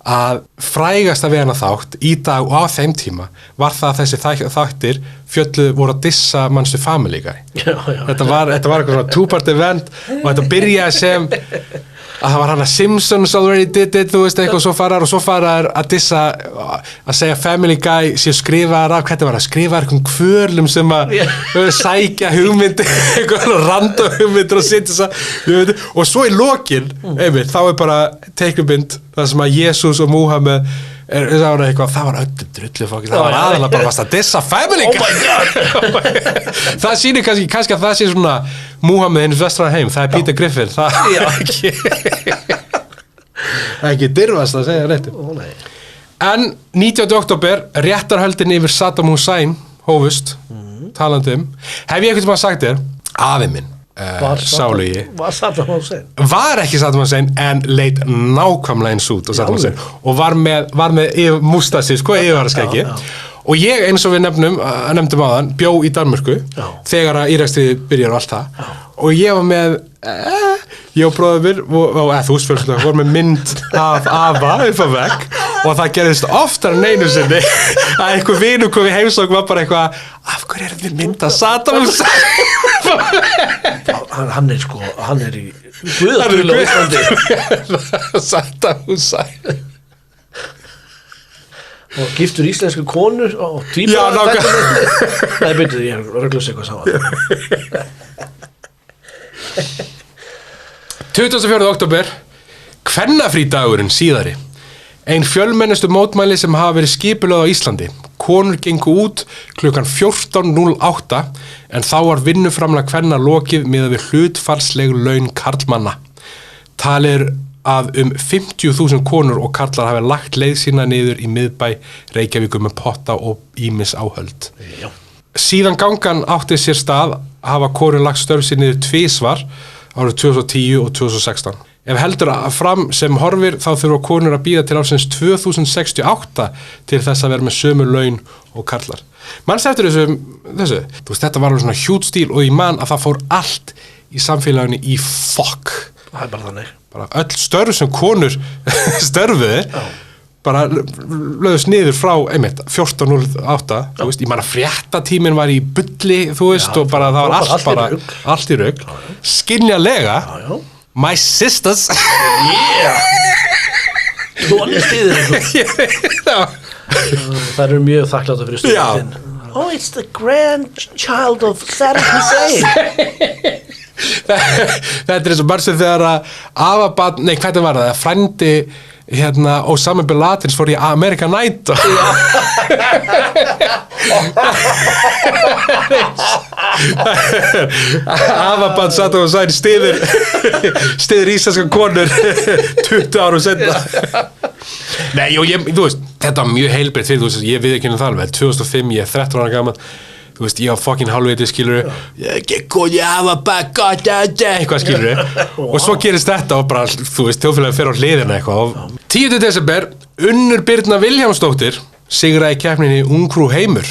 að frægasta við hana þátt í dag og á þeim tíma var það að þessi þáttir fjölluð voru að dissa Manstu Family Guy. Þetta var eitthvað svona two-part event og þetta byrjaði sem að það var hana Simpsons already did it, þú veist, eitthvað og svo farar að dissa, að segja Family Guy sé skrifaðar af, hvernig var að skrifaðar einhvern kvörlum sem að sækja hugmyndir, einhvern random hugmyndir og setja þess og svo í lokin, einmitt, þá er bara teiknubind, það sem að Jesus og Múhameð það var öllu drullufokki, það var aðalega bara fast að dissa Family Guy. Oh my God. Það sýnir kannski að það sé svona Múhameð hins vestræna heim, það er Peter Griffin, það er ekki dirfast að segja réttu. En 19. október, réttarhöldin yfir Saddam Hussein hófust, talandi hef ég einhvern veginn sagt þér, afi minn sálugi var Saddam Hussein var ekki Saddam Hussein en leit nákvæmlega eins út og Saddam Hussein og var með mústasi yfirvaraskeggi og ég eins og við nefndum áðan bjó í Danmörku þegar að Íraksstríðið byrjar og allt það og ég var með ég og bróður og þú spölslega voru með mynd af afa upp á vegg og það gerðist oftar en einu sinni að einhver vinur kom í heimsókn var bara eitthvað af hverju er þið mynd af Saddam Hussein hann er í guðatrúlega á Íslandi Saddam Hussein og giftur íslensku konur og tvíbara nei, byrjuðu, ég röglust eitthvað saman 24. október kvennafrídagurinn síðari ein fjölmennustu mótmæli sem hafa verið skipulögð á Íslandi konur gengu út klukkan 14:08 en þá var vinnuframlag kvenna lokið miðað við hlutfallsleg laun karlmanna talir að 50.000 konur og karlar hafi lagt leið sína niður í miðbæ Reykjavíkur með potta og ýmis áhöld. Já. Síðan gangan átti sér stað hafa konur lagt störf sér niður tvisvar árið 2010 og 2016. Ef heldur fram sem horfir þá þurfa konur að bíða til ársins 2068 til þess að vera með sömu laun og karlar. Manst eftir þessu, þú veist, þetta var alveg svona hjút stíl og ég man að það fór allt í samfélaginu í fokk. Það er bara þannig. Bara öll störf sem konur störfuði bara lögðust niður frá 14:08 þú veist, ég man að fréttatíminn var í bulli, þú veist, og bara það var allt í rugl skynjalega my sisters Tóni stiður það eru mjög þakkláta fyrir stundin oh, it's the grandchild of Saddam Hussein þetta er eins og margir þegar að afabarn, nei hvernig var það frændi Osama Bin Laden fór í American Idol afabarn Saddam Hussein stiður íslenska konur 20 árum senna nei, þú veist þetta var mjög heilbrigt fyrir, þú veist, ég við ekki það alveg 2005, ég er 13 ára gammal þú veist, ég á fucking hálfviti, skilur eitthvað, skilur og svo gerist þetta og bara, þú veist, þjóðfélagið fer á hliðina eitthvað 10. desember, Unnur Birna Vilhjálmsdóttir sigraði keppninni Ungfrú heimur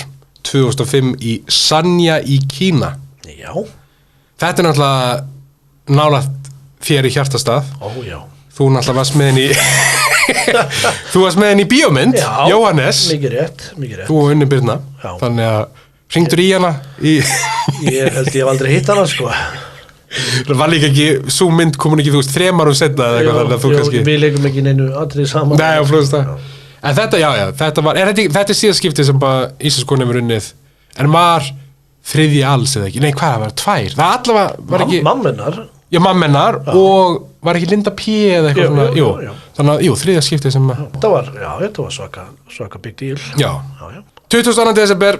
2005 í Sanya í Kína já þetta er náttúrulega nálægt þér í hjartastað já þú náttúrulega varst með henni þú varst með henni í bíómynd Jóhannes mikið rétt þú og Unnur Birna þannig að hringdur í hana ég held ég hef aldrei hitt hana sko það var líka ekki, svo mynd komin ekki þú veist 3 árum setna eða eitthvað þannig að þú kannski við leikum ekki neinu atriði saman nei, en þetta, þetta var þetta er síðan skiptið sem bara Íslandskona hefur unnið en var þriðji alls eða ekki, nei hvað var 2 það allavega var ekki mammennar og var ekki Linda P eða eitthvað svona, jú þannig að, þriðja skiptið sem þetta var svaka big deal já 22. desember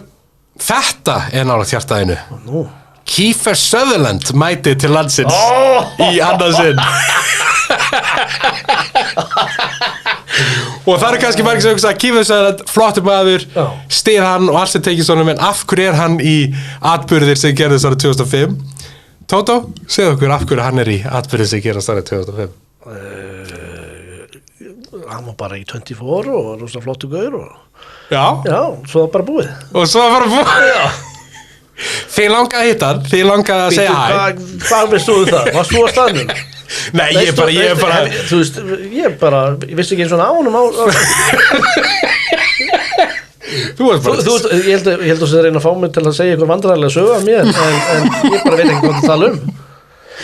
þetta er nálægt hjartaðinu Kiefer Sutherland mæti til landsins í annað sinn Og það kannski margir sem hugsa að Kiefer Sutherland, flottur maður, styð hann og allt sem tekist honum, en af hverju hann í atburðir sem gerðist árið 2005? Tótó, segðu okkur af hverju hann í atburðir sem gerðist árið 2005? Hann var bara í 24 og rosa flottu gaur og... Já, svo var bara búið. Og svo var bara búið? Já. Þið langaði að hitta hann, þið langaði að segja hæ. Hvað veist þú það? Varst þú á staðnum? Nei, ég bara Þú veist, ég vissi ekki eins og á honum á Þú varst bara Ég held að þú reyna að fá mig til að segja ykkur vandræðilega sögu af mér en ég bara veit ekki hvað það tala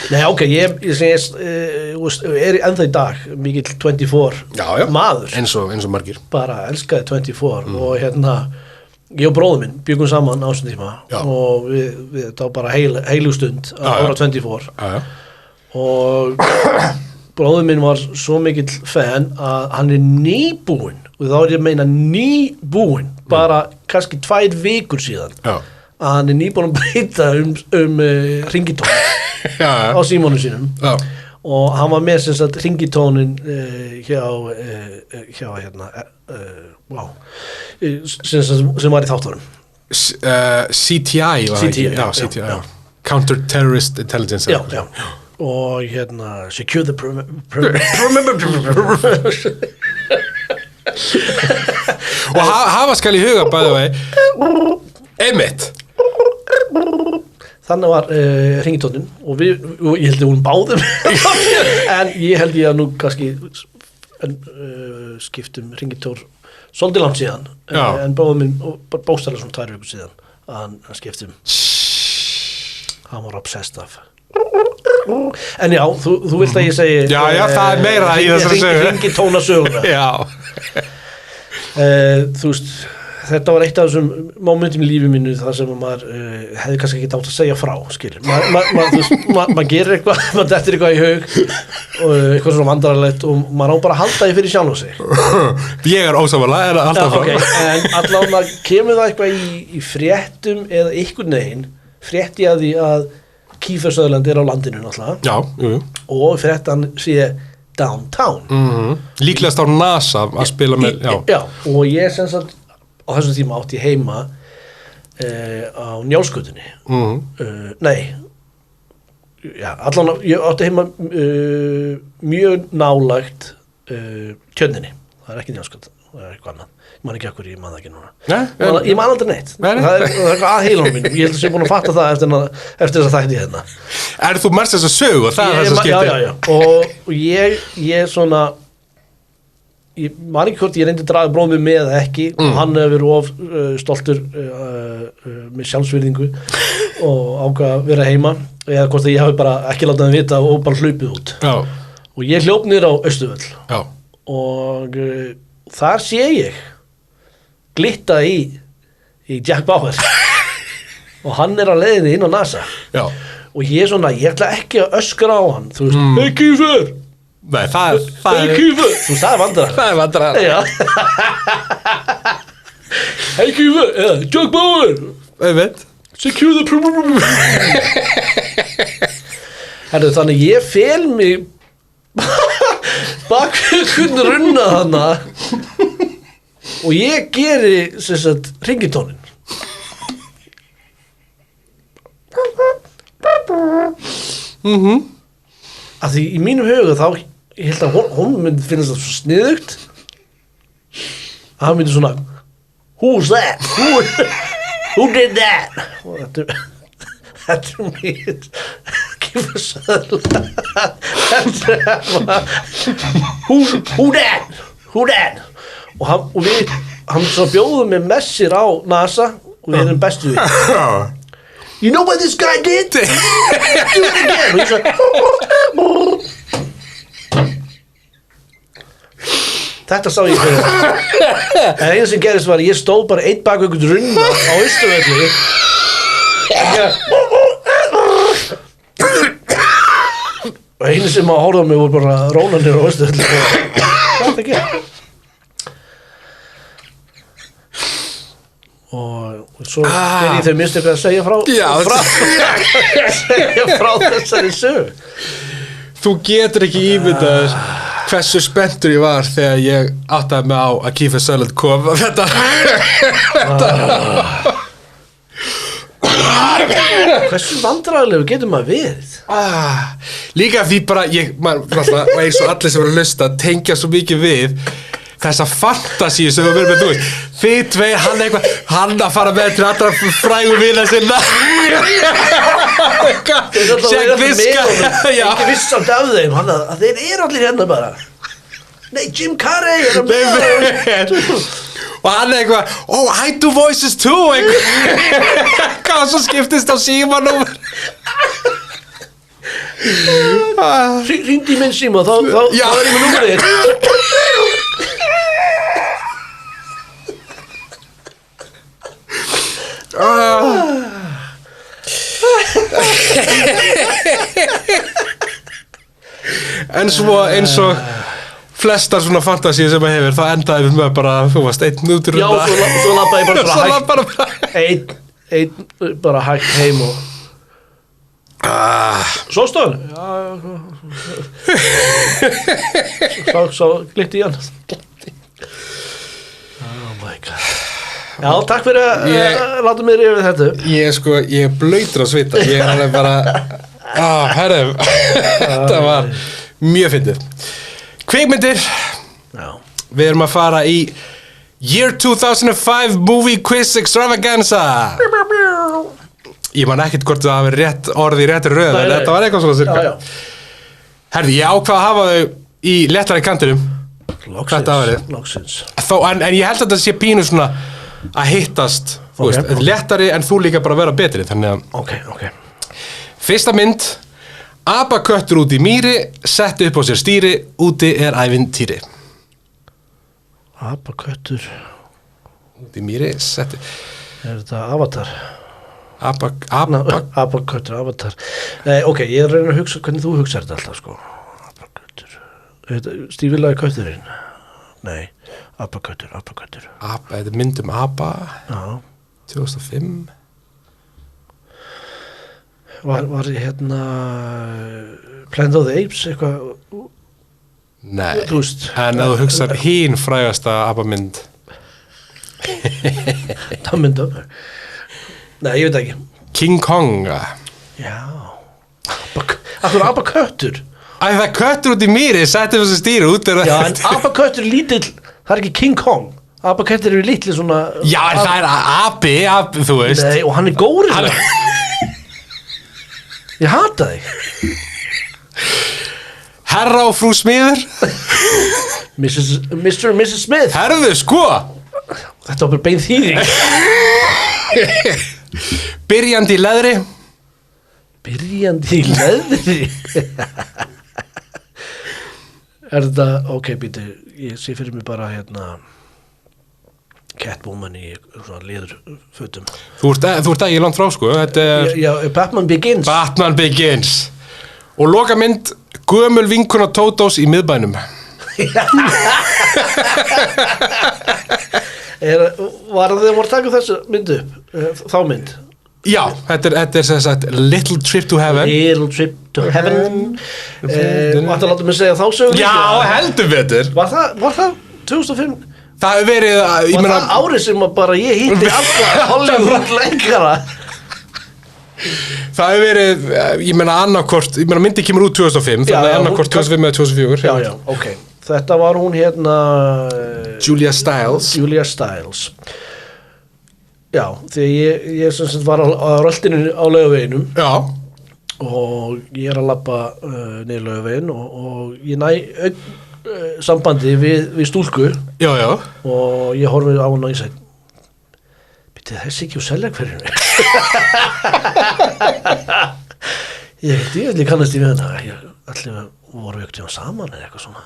Nei, ok, ég er ennþá í dag mikill 24 maður eins og margir bara elskaði 24 og ég og bróður minn byggum saman á þessum tíma og við þá bara heilu stund að ára 24 og bróður minn var svo mikill fan að hann nýbúinn og þá ég meina nýbúinn bara kannski 2 vikur síðan að hann nýbúinn að breyta ringitónu á símónu sínum og hann var með sem sagt ringitónin hjá sem var í þáttunum CTI CTI Counter-Terrorist Intelligence og secure the og hafa skal í huga by the way einmitt þannig var ringitónin og ég held að hún báðum en ég held ég að nú kannski skiptum ringitór svolítið langt síðan en bróður minn bókstaflega svona 2 vikur síðan að hann skiptum hann var obsessed af en já, þú vilt að ég segi það er meira í þessari sögu ringitónasöguna þú veist þetta var eitt af þessum momentum í lífi mínu þar sem maður hefði kannski ekki átt að segja frá skilur, maður gerir eitthvað maður dettur eitthvað í hug og eitthvað svona vandrarlegt og maður á bara að halda því fyrir sjálf og sig ég ósammála, alltaf frá en allavega kemur það eitthvað í fréttum eða einhvern veginn frétti að því að Kiefer Sutherland á landinu náttúrulega og fréttan sé downtown líklegast á NASA að spila með og ég sem sagt á þessum tíma átti ég heima á Njálsgötunni allan ég átti heima mjög nálægt Tjörninni það ekki Njálsgötu, það eitthvað annað ég man ekki okkur, ég man það ekki núna ég man aldrei neitt það er eitthvað að heilunum mínum ég held að ég er búin að fatta það eftir þess að þætti hérna þú marst þess að sögu og það er þess að skipti og ég svona ég man ekki hvort ég reyndi að draga bróðum mig með eða ekki og hann hefur verið of stoltur með sjálfsvirðingu og ákvað að vera heima eða hvort að ég hafi bara ekki látað hann vita og bara hlaupið út og ég hljóp niður á Austurvöll og þar sé ég glitta í Jack Bauer og hann á leiðinni inn á NASA og ég ætla ekki að öskra á hann þú veist, hey Kiefer nei, það hey Kiefer þú sagði vandrar það er vandrar hey Kiefer Jack Bauer secure the þannig ég fel mig bak hvernig runna þarna og ég geri sem sagt ringitónin að því í mínum huga þá ég held að hún myndi finnast það svo sniðugt að hann myndi svona who's that? Who did that? og þetta mér Kiefer Sutherland who that? og hann svo bjóðu með messir á NASA og við erum bestu við you know what this guy did? Do it again og ég svo þetta sá ég fyrir en einu sem gerist var ég stóð bara einn bak einhvern runna á Austurvelli og einu sem að horfa á mig voru bara rónandir á Austurvelli hvað er það að gera? og svo þegar ég þau misti eitthvað að segja frá þessari sög þú getur ekki ímyndað hversu spenntur ég var þegar ég áttaði mig á að Kiefer Sutherland kom þetta Hversu vandræðilegu getur maður verið? Líka því bara og eins og allir sem eru að hlusta tengja svo mikið við þessa fantasíu sem við verðum með, þú veist þið tveir, hann að fara með til allra frægu vina sinna Jack Viska ekki vissamt af þeim að þeir eru allir hérna bara nei, Jim Carrey er að með og hann eitthvað, oh, I do voices too eitthvað svo skiptist á símanum hringdi í minn síma þá er ég með númerið en svo eins og flestar svona fantasíu sem maður hefur, þá endaði við með bara þú varst einn útur já, svo labbaði ég bara hægt heim og svo stóðan svo glitti í hann oh my god já, takk fyrir að láta mér yfir þetta ég er blautur að svita ég er alveg bara herru, þetta var mjög fyndið kvikmyndir við erum að fara í Year 2005 Movie Quiz Extravaganza ég man ekkert hvort það hafi rétt orði í réttri röð en þetta var eitthvað svona cirka herði, ég ákvað að hafa þau í léttari kantinum loksins en ég held að þetta sé pínu svona að hittast léttari en þú líka bara vera betri þannig að ok fyrsta mynd apaköttur út í mýri setti upp á sér stýri úti er ævintýri apaköttur út í mýri setti er þetta Avatar? apaköttur Avatar ok, ég er að reyna að hugsa hvernig þú hugsar þetta alltaf sko apaköttur stífilaði kötturinn nei, apaköttur þetta er mynd apa 2005 var ég hérna Planet of the Apes eitthvað nei, en að þú hugsar hín frægasta apamynd það mynda nei, ég veit ekki King Kong já akkur apaköttur það er köttur út í mýri setti þessu stýri út já, en apaköttur lítill það er ekki King Kong apaköttur eru litli svona já, það er api, þú veist nei, og hann er górilla ég hata þig herra og frú Smiður Mr. and Mrs. Smith herðu, sko þetta var bara bein þýðing byrjandi í leðri er þetta ok, býtu ég sé fyrir mig bara hérna Catwoman í svona leðurfötum þú ert ekki langt frá, sko já, Batman Begins og loka mynd gömul vinkuna Tótós í miðbænum var það þegar voru að taka þessu myndu þá mynd já, þetta er sem sagt Little Trip to Heaven Vartu að láta mig segja þá sögur já, heldur betur var það 2005 það hefur verið var það árið sem bara ég hitti alla Hollywood leikara það hefur verið annarkort, myndi kemur út 2005 þannig að annarkort 2005 eða 2004 já, ok þetta var hún hérna Julia Stiles já, þegar ég sem sagt var á röltinu á Laugaveginum já og ég er að labba niður Laugavegin og ég næ sambandi við stúlku já og ég horfi á hana og ég segi býtti þessi ekki úr Seljakverjunni ég kannast ég við hana allir voru við ekkert saman eða eitthvað svona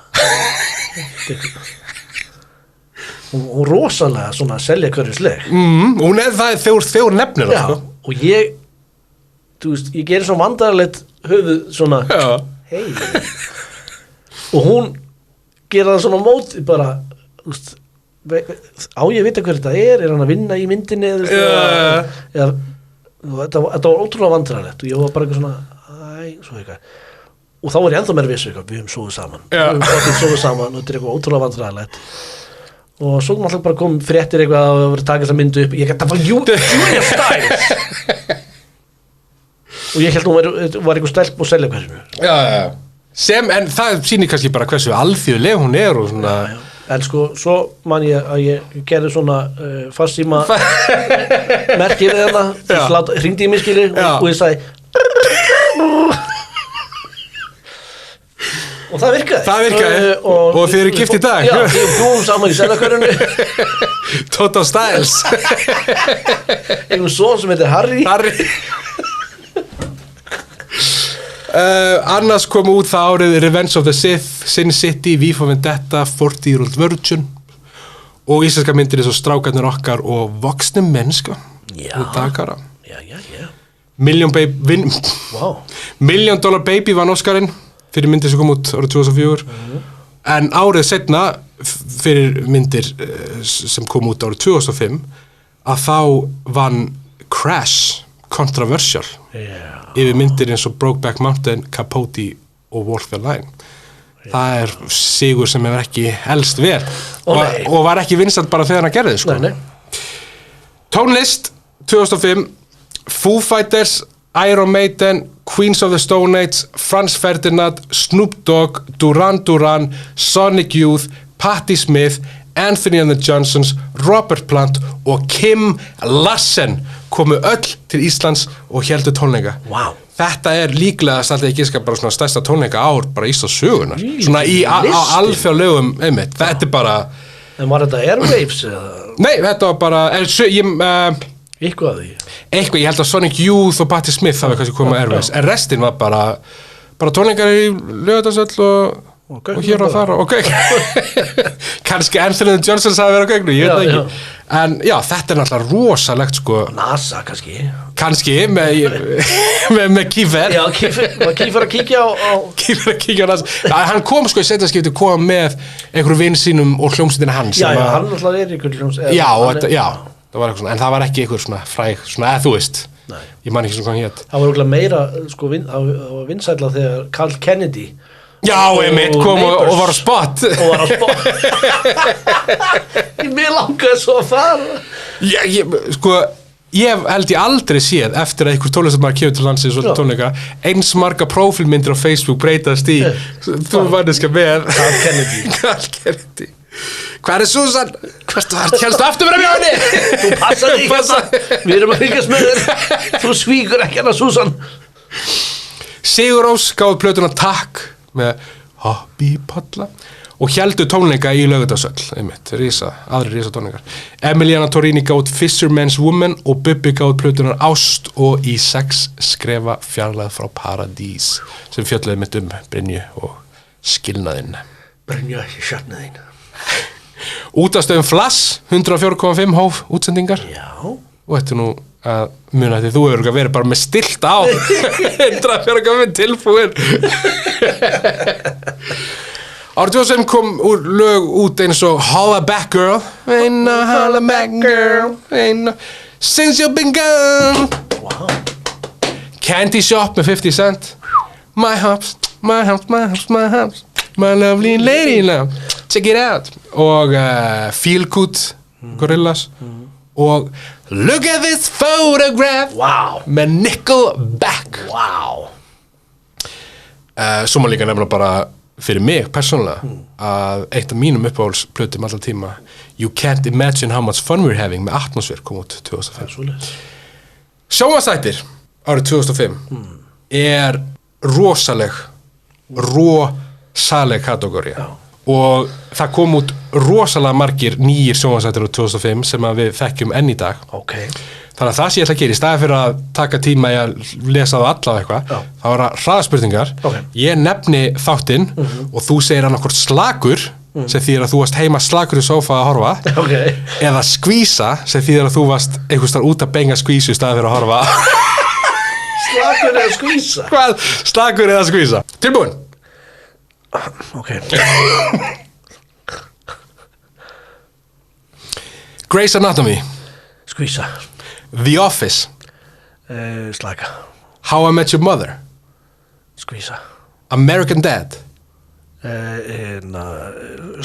og rosalega svona Seljakverjusleg hún er það þegar nefnir já, sko. Og ég þú veist, ég gerir svona vandarlegt höfuð svona hei og hún gera það svona móti bara veist, á ég að vita hver þetta er hann að vinna í myndinni eða, þetta var ótrúlega vandræðalegt og ég var bara eitthvað svona svo eitthvað og þá var ég ennþá meira vissu við höfum sofið saman og þetta er eitthvað ótrúlega vandræðilegt og svo náttúrulega bara kom fréttir eitthvað að það var að taka þessa myndu upp ég gæti að fara Julia Stiles og ég held hún var eitthvað stelp og selja hverjum en það sýnir kannski bara hversu alþjóðleg hún er og svona en sko, svo man ég að ég gerði svona farsíma merkið eða hringdi í mig skili og ég sagði og það virkaði og þið eru gift í dag já, við búum saman í seljakörunni Total Styles einhvern son sem heitir Harry annars kom út það árið Revenge of the Sith, Sin City, V for Vendetta, 40-year-old virgin og íslenska myndir eins og Strákarnir okkar og Voxnum mennska Million Dollar Baby vann Oscarinn fyrir myndir sem kom út árið 2004 en árið setna fyrir myndir sem kom út árið 2005 að þá vann Crash Controversial yfir myndir eins og Brokeback Mountain, Capote og Walk the Line það er sigur sem hefur ekki elst vel og var ekki vinsæll bara þegar hann gerði sko. Tónlist 2005 Foo Fighters, Iron Maiden, Queens of the Stone Age, Franz Ferdinand, Snoop Dogg, Duran Duran, Sonic Youth, Patti Smith, Anthony and the Johnsons, Robert Plant og Kim Larsen komu öll til Íslands og héldu tónleika. Wow. Þetta er líklega alltaf ekki bara svona stærsta tónleika ár bara Íslands sögunar. Svona á alþjóðlegum einmitt. Þetta er bara En var þetta Airwaves eða? Nei, þetta var bara eitthvað af því. Eitthvað, ég held að Sonic Youth og Patti Smith hafi kannski komið Airwaves, en restin var bara tónleikar í Laugardalshöll og hér og þar og kannski Anthony and the Johnsons hafi verið á gögnu, ég veit það ekki en já, þetta er náttúrulega rosalegt sko NASA kannski með Kífer já, Kífer að kíkja á Kífer að kíkja á NASA hann kom sko í seinna kom með einhverju vin sínum og hljómsveitina hans já, hann náttúrulega er einhver hljómsveit já, það var eitthvað svona, en það var ekki einhver svona fræg, svona, eða þú veist Nei. Ég man ekki svona hvað hann hét það var okkur meira, sko, það var vinsælla þegar Carl Kennedy já, einmitt, kom og var á spot Mér langaði svo að fara ég held ég aldrei séð eftir að einhver tónlistarmaður kemur til landsins og tónleika eins marga prófílmyndir á Facebook breytast í þú varniska með Carl Kennedy Hvað er Susan? Hélstu aftur verið með henni? Þú passar því við erum að fylgjast með þér þú svíkur ekki hana Susan Sigur Rós gáði plötuna Takk með Hobby Podla og héldu tónleika í Laugardalshöll einmitt, aðri risa tónleikar Emiliana Torrini gáði Fisherman's Woman og Bubbi gáði plötunar Ást og í 6 skrefa fjarlægð frá Paradís sem fjölluði mitt Brynju og skilnaðinn Brynju ekki sjarnaðinn Útastöðum Flass 104,5 hóf útsendingar já og þetta nú að muna því þú hefur verið bara með stilt á 104,5 tilbúin Árið 2005 kom lög út eins og Holla Back Girl Ain't no Holla Back Girl Ain't no Since You've Been Gone wow. Candy Shop með 50 Cent My Hops, My Hops, My Hops, My Hops My Lovely Lady Love Check It Out og Feel Good Gorillaz og Look at This Photograph wow. með Nickelback wow. Svo má líka nefna bara fyrir mig persónulega að eitt af mínum uppáhaldsplötum alltaf tíma You Can't Imagine How Much Fun We're Having með Atmosphere kom út 2005 Sjónvarpsþættir árið 2005 er rosaleg kategóría og það kom út rosalega margir nýjir sjónvarpsþættir á 2005 sem að við þekkjum enn í dag okay. Þannig að það sem ég ætla að gera í staði fyrir að taka tíma í að lesa það alla á eitthvað þá er það hraðaspurningar okay. Ég nefni þáttinn og þú segir annarkvort slagur sem þýðir að þú varst heima slagur í sófa að horfa okay. eða skvísa sem þýðir að þú varst einhvers þar út að benga skvísu í staði fyrir að horfa Slagur eða skvísa? Hvað? Slagur eða skvísa Tilbúin Ok Grey's Anatomy Skvísa The Office Slaka How I Met Your Mother Skvísa American Dad.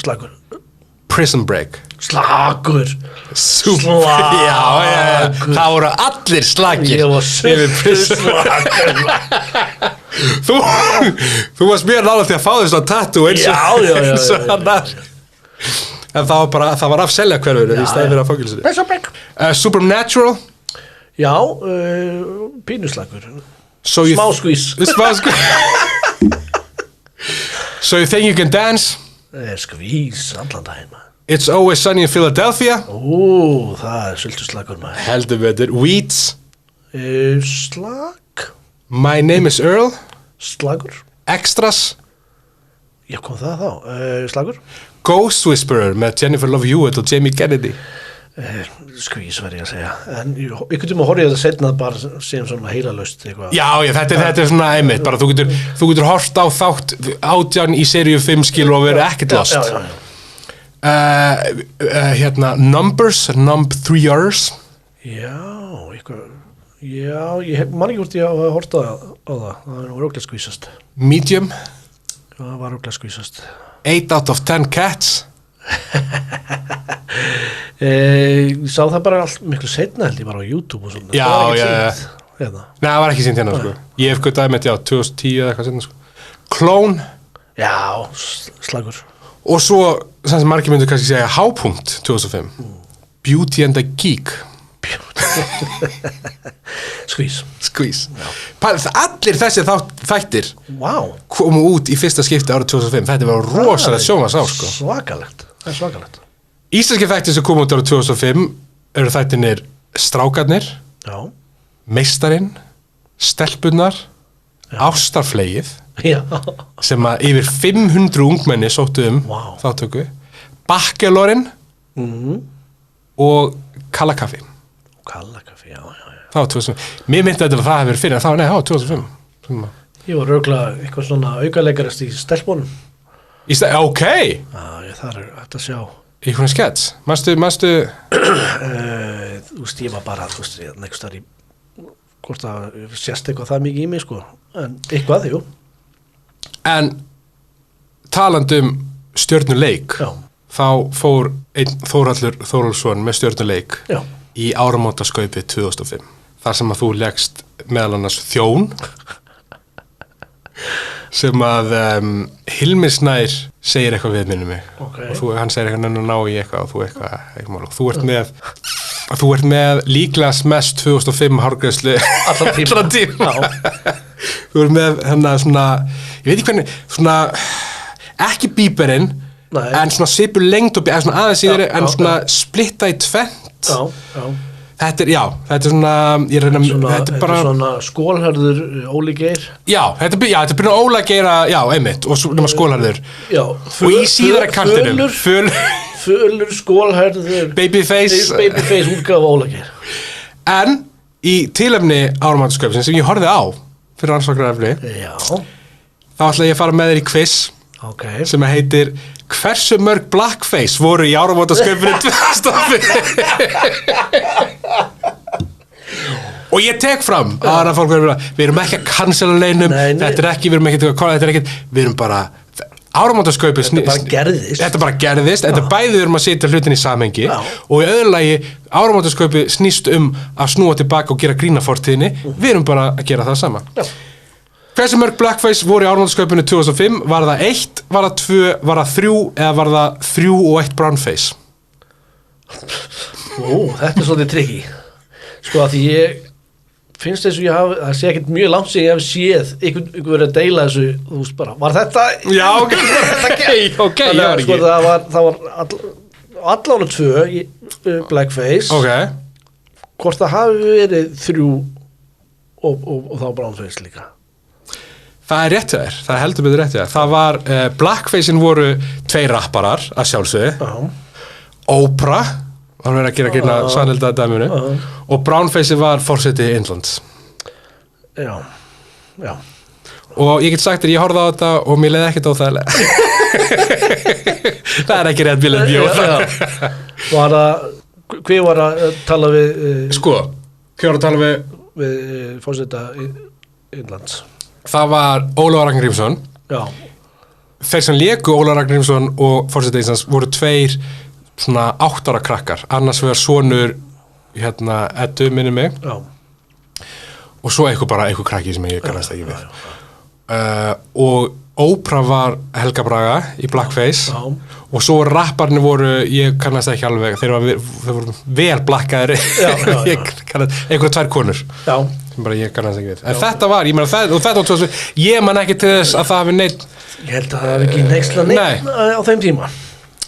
Slagur. Prison Break. Slagur. Slagur. Já, það voru allir slagir. Ég var slagur. Þú varst mjög nálægt til að fá þess að tattoo eins og hann er. En það var afselja hverfinu í stæði fyrir að fangilsinu. Prison Break. Supernatural. Já, pínuslagur. Smá skvís. So You Think You Can Dance. Skvís, allan daginn. It's Always Sunny in Philadelphia. Það sultuslagur maður. Heldur betur. Weeds. Slag. My Name is Earl. Slagur. Extras. Já, kom það þá. Slagur. Ghost Whisperer með Jennifer Love Hewitt og Jamie Kennedy. Skvís verði ég að segja. En ykkur tíma horfði ég það setna bara sem svona heilalaust eitthvað. Já, þetta er svona einmitt. Bara þú getur horft á þátt 18 í seríu 5 skilur og verið ekkert lost. Numbers, Numb 3 Hours. Já, eitthvað. Já, ég man ekki hvort ég hafa hort á það. Það var óglega skvísast. Medium. Það var óglega skvísast. 8 out of 10 Cats. Ég sá það bara allt miklu seinna held ég bara á YouTube og svona. Já. Nei, það var ekki sýnt hérna sko. Ég hef guttaði með 2010 eða eitthvað seinna sko. Clone. Já, slagur. Og svo, sem margir myndu kannski segja hápunkt 2005. Beauty and the Geek. Skvís. Allir þessi þættir komu út í fyrsta skipti árið 2005. Þetta var rosalega sjónvarpsá sko. Svakalegt. Það er svakalegt. Íslenski þættir sem komu út árið 2005 eru þættirnir Strákarnir. Já. Meistarinn. Stelpunnar. Ástarflegið. Já. Sem að yfir 500 ungmenni sóttu þáttöku. Bakkelorinn. Og Kallakaffi. Kallakaffi, já. Það var 2005. Mér myndi að það hefði verið fyrir en það var 2005. Ég var röglega eitthvað svona aukaleikarast í stelpunum. Ok. Það er hægt að sjá. Í hvernig skets? Manstu? Þú veist, ég var bara, neikst þar í hvort það sést eitthvað það mikið í mig, sko. En eitthvað, jú. En talandum stjörnuleik, þá fór einn Þórhallur Þórhallsson með stjörnuleik í áramótaskaupið 2005. Þar sem að þú leggst meðal annars Þjón sem að Hilmir Snær segir eitthvað við minnum mig og hann segir eitthvað nennan ná í eitthvað og þú eitthvað og þú ert með líklegast mest 2005 hárgreiðslu allan tíma þú ert með hennar svona ég veit ekki hvernig svona ekki bíberinn en svona svipur lengt og svona aðeins í þeirri en svona splitta í tvennt þetta er svona ég reyna þetta er bara svona skólharður Óli Geir þetta er byrjun Óla Geira einmitt og svona skólharður og í síðara kantinum fölur skólharður babyface útgáfa Óla Geir en í tilefni áramótaskaupsins sem ég horfði á fyrir rannsóknarefni þá ætla ég að fara með þér í quiz sem heitir Hversu mörg blackface voru í áramótaskaupinu 2005 og ég tek fram að fólk við erum ekki að cancela neinum þetta er ekki, við erum bara áramótaskaupið þetta bara gerðist þetta bæði við erum að setja hlutin í samhengi og í öðru lagi áramótaskaupið snýst að snúa tilbaka og gera grína fortíðinni við erum bara að gera það sama Hversu mörg blackface voru í áramótaskaupinu 2005? Var það 1, var það 2, var það 3 eða var það 3 og 1 brownface? Þetta er svolítið tricky. Sko að því ég finnst þess að það sé ekkert mjög langt sem ég hef séð ykkur verið að deila þessu, þú veist bara, var þetta? Já, ok, ég var ekki. Það var allána 2 blackface. Ok. Hvort það hafi verið 3 og þá brownface líka. Það er rétt hjá þér, það er heldur betur rétt hjá þér. Það var, blackfacein voru 2 rapparar að sjálfsögðu, Oprah, var verið að gera sanneldaði dæminu, og brownfacein var forseti Indlands. Já. Og ég get sagt þér, ég horfði á þetta og mér leiði ekkert óþægilega. Það er ekki rétt, mér leiði mjög óþægilega. Hver var að tala við... Sko, hver var að tala við... Við forseta Indlands. Það var Ólafur Ragnar Grímsson Já. Þeir sem léku Óla Ragnar Grímsson og forseti Íslands voru 2 svona 8 ára krakkar, annars vegar sonur Eddu minni mig Já. og svo eitthvað krakki sem ég kannast ekki við og Ópra var Helga Braga í Blackface og svo rapparnir voru, ég kannast ekki alveg þeir voru vel blakkaðir einhverja 2 konur sem bara ég kannast ekki við en þetta var, ég meina og þetta var ég man ekki til þess að það hafi neitt ég held að það hafi ekki neiksla neitt á þeim tíma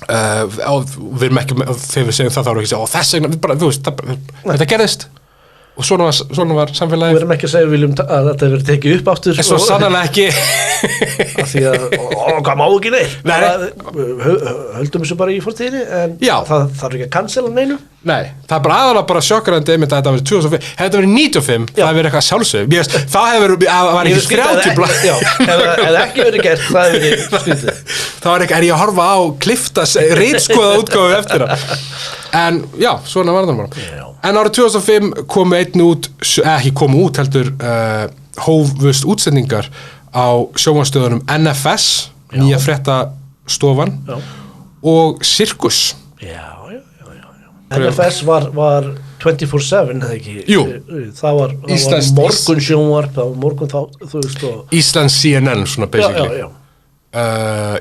við erum ekki, þegar við segjum það þá erum við ekki að segja, þess vegna, bara, þú veist þetta gerðist og svona var samfélagið. Við erum ekki að segja viljum að þetta hefur tekið upp aftur. En svo sannarlega ekki. Af því að, hvað má ekki neitt? Höldum þessu bara í fortíðinni, en það þarf ekki að cancela neinu. Nei, það bara aðalega bara sjokkrandi einmitt að þetta verið 2005. Hefði þetta verið 95, það hefði verið eitthvað sjálfsögð. Það hefði verið, það var ekki 30 blað. Já, hefði ekki verið gert, það hefði verið skrítið. Það var ekki, ég að horfa á klifta, ritskoða útgáfu eftir það. En já, svona var það bara. En árið 2005 komu ekki komu út heldur hófust útsendingar á sjónvarpsstöðunum NFS, nýja fréttastofan og Sirkus. Já. NFS var 24/7, eða ekki? Jú. Það var morgun sjónvarp, það var morgun þú veist og... Íslands CNN, svona basically.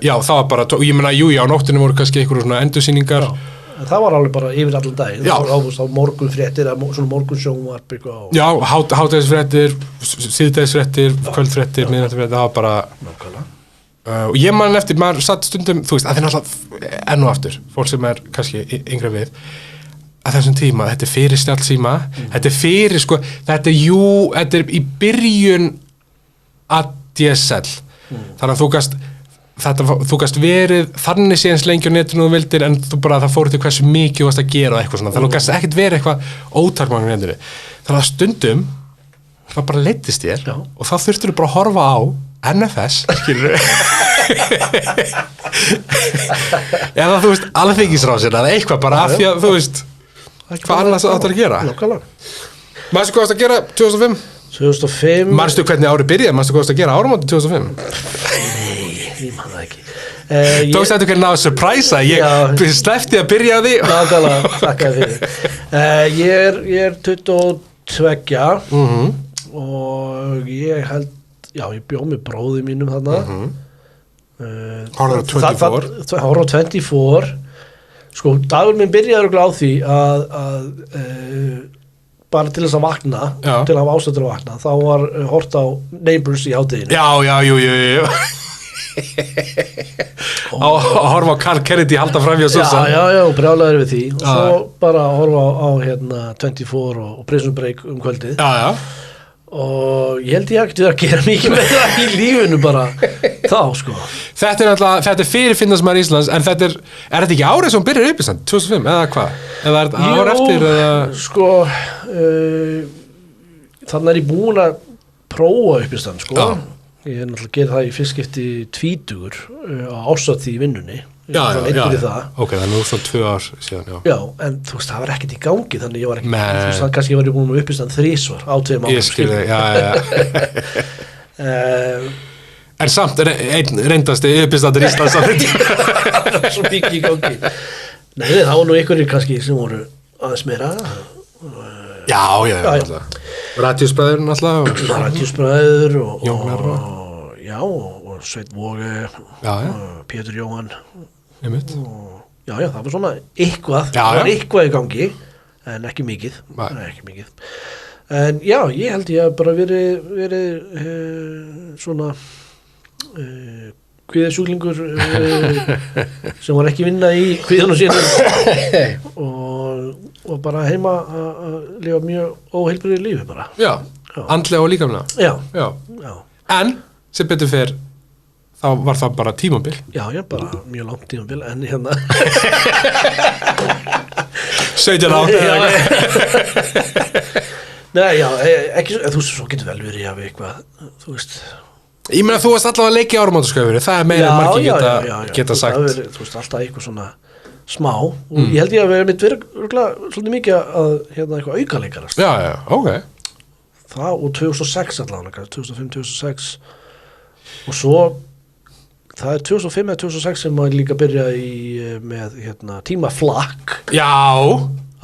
Já, það var bara, ég meina, á nóttinu voru kannski einhverjum svona endursýningar. Það var alveg bara yfir allan daginn. Það var ávist á morgun fréttir, svona morgun sjónvarp eitthvað. Já, hádegisfréttir, síðdegisfréttir, kvöldfréttir, miðnættifréttir, það var bara... Nákvæmlega. Og ég man eftir, maður satt stundum, þú veist, að það er náttúrulega enn og aftur, fólk sem er kannski yngra við, að þessum tíma, þetta er fyrir snjallsíma, þetta er fyrir, sko, þetta er í byrjun ADSL, þannig að þú gast verið þannig séðans lengi á netinu þú vildir, en það fóru til hversu mikið þú varst að gera og eitthvað svona, þannig að þú gast ekkert verið eitthvað ótakmark á netinu, þannig að stundum það bara leiddist þér og þá þurftur þú bara að horfa á NFS, skilur eða þú veist alþingisrásina eða eitthvað bara af því að þú veist hvað annars áttar að gera Manstu hvað varst að gera 2005? Manstu hvernig árið byrjaði? Manstu hvað varst að gera áramótin 2005? Nei, ég man það ekki Tókst þetta hvernig náðu surpræsa ég sleppti að byrja á því Nákvæmlega, þakkaði fyrir Ég er 22 og ég held ég bjóð með bróði mínum þarna Horfður á 24 Horfður á 24 sko, dagur minn byrjaði á því að bara til þess að vakna til að hafa ástættur að vakna þá var hort á Neighbours í hádeginu jú að horfa á Carl Kennedy halda fram hjá Susan já, brjálæður við því og svo bara að horfa á 24 og Prison Break kvöldið og ég held ég ekkert við að gera mikið með það í lífinu bara þá sko Þetta er fyrir Finnarsamar Íslands en þetta er þetta ekki árið sem byrjar upp í stand 2005 eða hvað? Eða er þetta ár eftir eða? Sko þannig er ég búin að prófa upp í stand sko ég er náttúrulega að gera það í fyrst skipti 20 á ásatíð í vinnunni ok, það er nú svona 2 ár síðan já, en þú veist, það var ekkert í gangi þannig ég var ekki, þú veist, kannski ég var búin með uppistand 3 svar á 2 mánuðum ég skilði, en samt einn reyndasti uppistandur Íslands svo mikið í gangi nei, það var nú einhverjir kannski sem voru aðeins meira já Radíusbræður náttúrulega Radíusbræður og Jónglarra og Sveit Vóge Pétur Jóhann já, það var svona eitthvað í gangi en ekki mikið en já, ég held ég að bara verið svona kvíðasjúklingur sem var ekki vinna í kvíðan og sínum og bara heima að lifa mjög óheilbrigðu lífi bara andlega og líkamlega já. En sem betur fer þá var það bara tímabil já, bara mjög langt tímabil en hérna 17 átt nei, já, ekki þú veist, svo getur vel verið að eitthvað þú veist ég meina þú varst allavega að leika í áramótasköfuri það er meira en margir geta sagt þú veist, alltaf eitthvað svona smá og ég held ég að vera svolítið mikið að eitthvað aukaleikarast ok það og 2006 allavega 2005-2006 og svo það er 2005 eða 2006 sem maður líka byrja með tímaflakk Já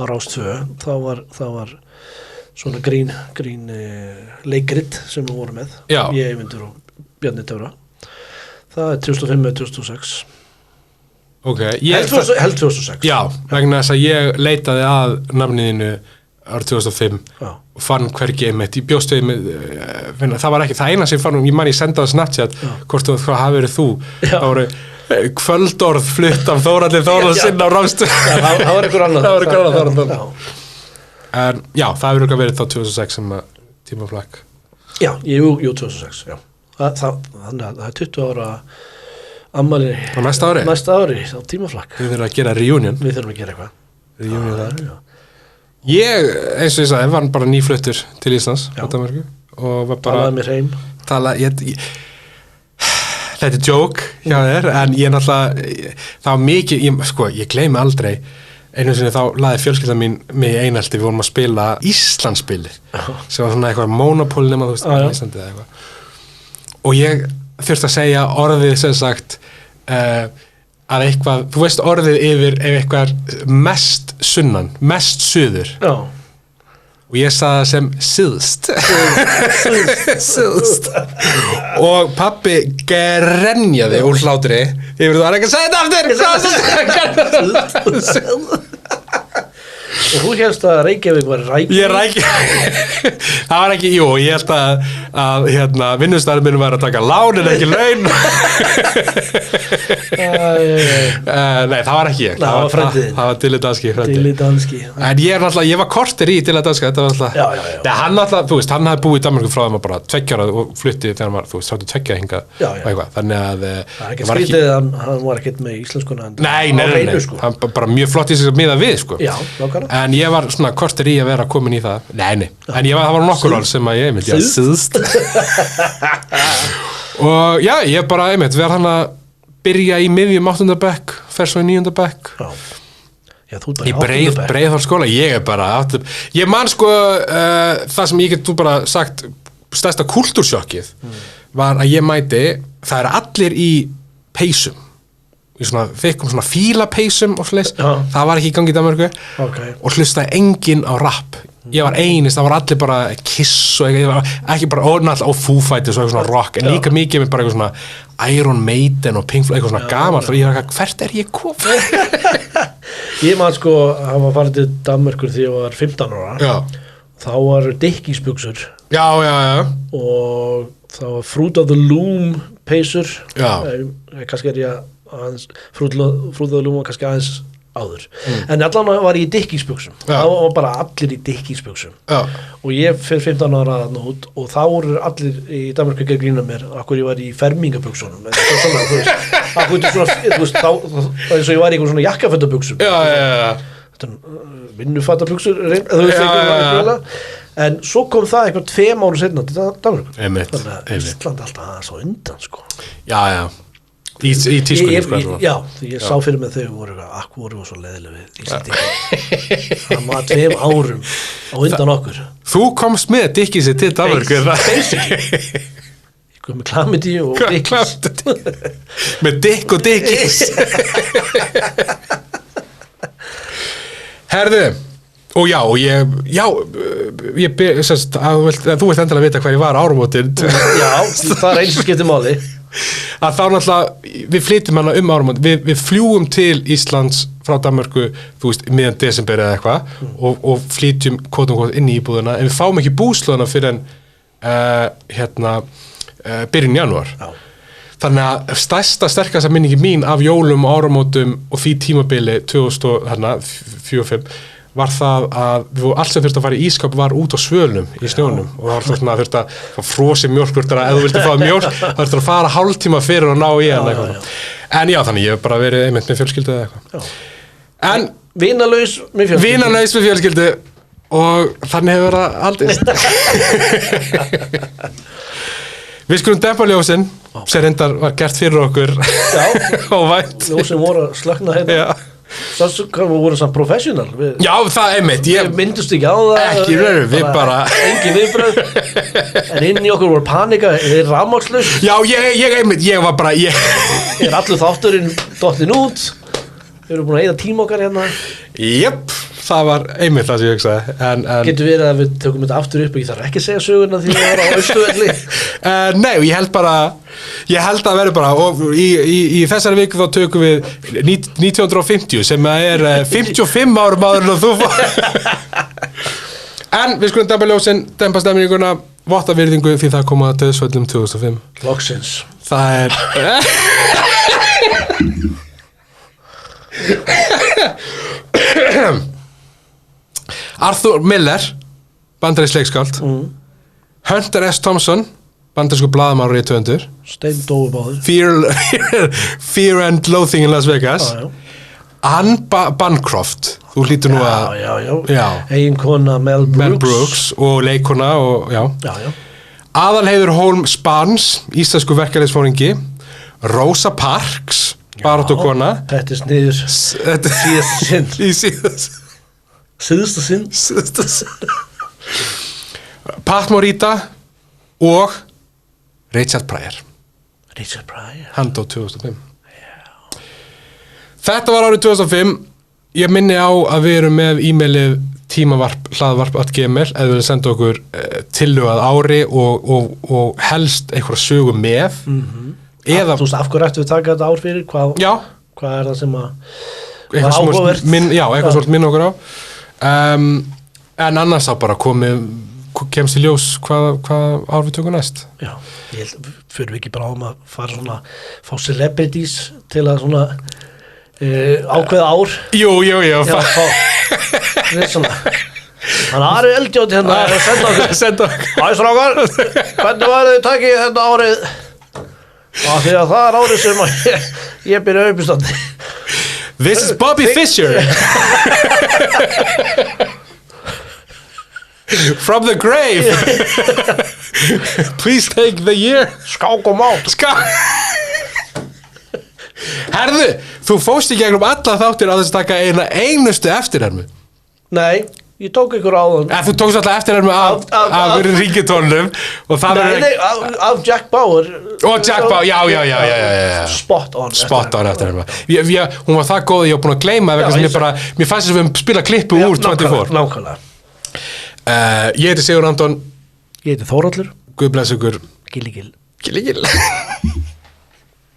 á Rás 2, það var svona grín leikrit sem við vorum með Já. ég Eyvindur og Bjarni Töfra það er 2005 eða 2006 Ok, held 2006 Já, vegna þess að ég leitaði að nafniðinu árið 2005 og fann hvergi einmitt, ég bjóst við það var ekki, það eina sem ég fann ég man ég sendaði Snapchat, hvort hvað hafi verið þú það voru kvöldorð flutt af Þóralli Þórðarsinn á Rástu það var einhver annar en já, það hefur verið þá 2006 sem að tímaflakk Já, jú 2006 já. Þannig að það er 20 ára ammali á næsta ári á tímaflakk Við þurfum að gera reunion Við þurfum að gera eitthvað Reunion þar Ég, eins og ég sagði, var bara nýfluttur til Íslands á Danmörku og var bara talaði mér heim þetta er joke hjá þér en ég náttúrulega það var mikið, ég gleymi aldrei einu sinni þá laði fjölskyldan mín mig í einelti, við vorum að spila Íslandsspilið sem var svona eitthvað Monopoly nema þú veist Íslandi eða eitthvað og ég þurfti að segja orðið sem sagt að eitthvað, þú veist orðið yfir ef eitthvað mest sunnan, mest suður Já. og ég sagði það sem syðst og pabbi grenjaði úr hlátri yfir þú var ekki að segja þetta aftur og þú hérst að Reykjavík var það var ekki, ég held að vinnustæðurinn minn var að taka lán en ekki laun nei, það var ekki ég það var Dilli Danski en ég var korter í Dilli Danski þetta var alltaf hann alltaf, þú veist, hann hafði búið í Danmörku frá þeim að bara 2 ára og flutti þegar hann var, þú veist, 32 hingað og eitthvað, þannig að það er ekki skrítið að hann var ekkert með íslenskuna nei, hann bara mjög flott í sig að miða við, sko já, nákvæmlega en ég var svona korter í að vera komin í það nei, en það var nokkur orð sem að ég myndi að syðst og já, ég bara verð hann að byrja í miðjum 8. bekk fer svo í 9. bekk í Breiðholtsskóla ég man sko það sem ég get bara sagt stærsta kultúrsjokkið var að ég mæti það er allir í peysum í svona þykkum svona fílapeysum og slis, það var ekki í gangi í Danmörku og hlustaði enginn á rap ég var einist, það var allir bara Kiss og ekki bara og Foo Fighters og eitthvað svona rock en líka mikið með bara eitthvað svona Iron Maiden og Pink Floyd, eitthvað svona gamalt og ég var eitthvað, hvert er ég komið? Ég man sko, hann var farið til Danmörkur þegar ég var 15 ára þá var Dickies-buxur já og það var Fruit of the Loom peysur kannski er ég aðeins Fruit of the Loom var kannski aðeins áður en allan var ég í Dickies-buxum þá var bara allir í Dickies-buxum og ég fyrir 15 ára út og þá voru allir í Danmörku að grína mér akkur ég var í fermingabuxunum þú veist þá eins og ég var í einhvern svona jakkafötabuxum vinnufattabuxur en svo kom það eitthvað 2 ára seinna til Danmörku þannig að Ísland alltaf aðeins á undan sko í tískunni já, því ég sá fyrir mig þau voru svo leiðileg við Íslandi það var 2 árum á undan okkur þú komst með Dickisi til Danmörku ég kom með Klamydíu og Dickis með Dick og Dickis herðu og ég þú veist endilega að vita hver ég var áramótin já, það er eins og skiptir máli að þá náttúrulega við flytjum hana áramót við fljúum til Íslands frá Danmörku þú veist, miðan desember eða eitthvað og flytjum kvót inn í íbúðuna en við fáum ekki búslóðina fyrir en byrjun janúar þannig að sterkasta minningi mín af jólum, áramótum og því tímabili 2004-05 var það að allt sem þurfti að fara í ískap var út á svölum í snjónum og það var svona að þurfti að frosi mjólk ef þú vilti fá mjólk það þurfti að fara hálftíma fyrir að ná í hann en já, þannig ég hef bara verið einmitt með fjölskyldu eða eitthvað en vinalaus með fjölskyldu og þannig hefur það aldrei við skulum dempa ljósin sem reyndar var gert fyrir okkur og vænt ljósin voru að slökna hérna það voru samt professional já, það einmitt við myndust ekki á það ekki, við bara engin viðbröð En inn í okkur voru panika, rafmagnslaust. Já, ég var bara Allur þátturinn dottin út. Við erum búin að eyða tíma okkar hérna. Jöp, það var einmitt það sem ég hugsaði en Getur verið að við tökum þetta aftur upp og ég þarf ekki að segja söguna því að það var á Austurvelli. Nei, ég held að verður bara og í þessari viku þá tökum við 1950 sem er 55 árum áður en þú En við skulum dempa ljósin, dempa stemninguna, votta virðingu því það kom að dauðsföllum 2005 Loksins. Það er Arthur Miller bandarískt leikskáld Hunter S. Thompson bandarískur blaðamaður og rithöfundur Steindóu báður Fear and Loathing in Las Vegas Anne Bancroft þú hlýtur nú að eiginkona Mel Brooks og leikona og Aðalheiður Hólm Spans íslensku verkalýðsforingi Rosa Parks baráttukona Þetta er sniður síðasta sinn Pat Morita og Richard Pryor hann dó 2005 Þetta var árið 2005 ég minni á að við erum með e-mailið tímavarp@gmail ef við viljum senda okkur tillögu að ári og helst einhverja sögu með eða þú veist af hverju ættu við taka þetta ár fyrir hvað er það sem að var áhugavert eitthvað svolítið minn okkur á en annars þá bara kemst í ljós hvað ár við tökum næst ég held fyrir við ekki bara að fara svona fá celebrities til að svona ákveða ár jú svona hann Ari Eldjótt hérna senda okkur æstrákar hvernig var þið takið þetta árið því að það er árið sem ég byrja uppistandi This is Bobby Fischer from the grave please take the year skák og mát Herðu, þú fórst í gegnum alla þáttir á þess að taka einustu eftirhermu Nei, ég tók ykkur áðan Þú tókst alltaf eftirhermu af ríkitónum og það af Jack Bauer og Jack Bauer, já spot on eftirhermu hún var það góð að ég var búin að gleyma mér fannst þess að við spila klippu úr 24 Nákvæmlega Ég heiti Sigur Anton Ég heiti Þórhallur Guð bless ykkur Gilli Gilli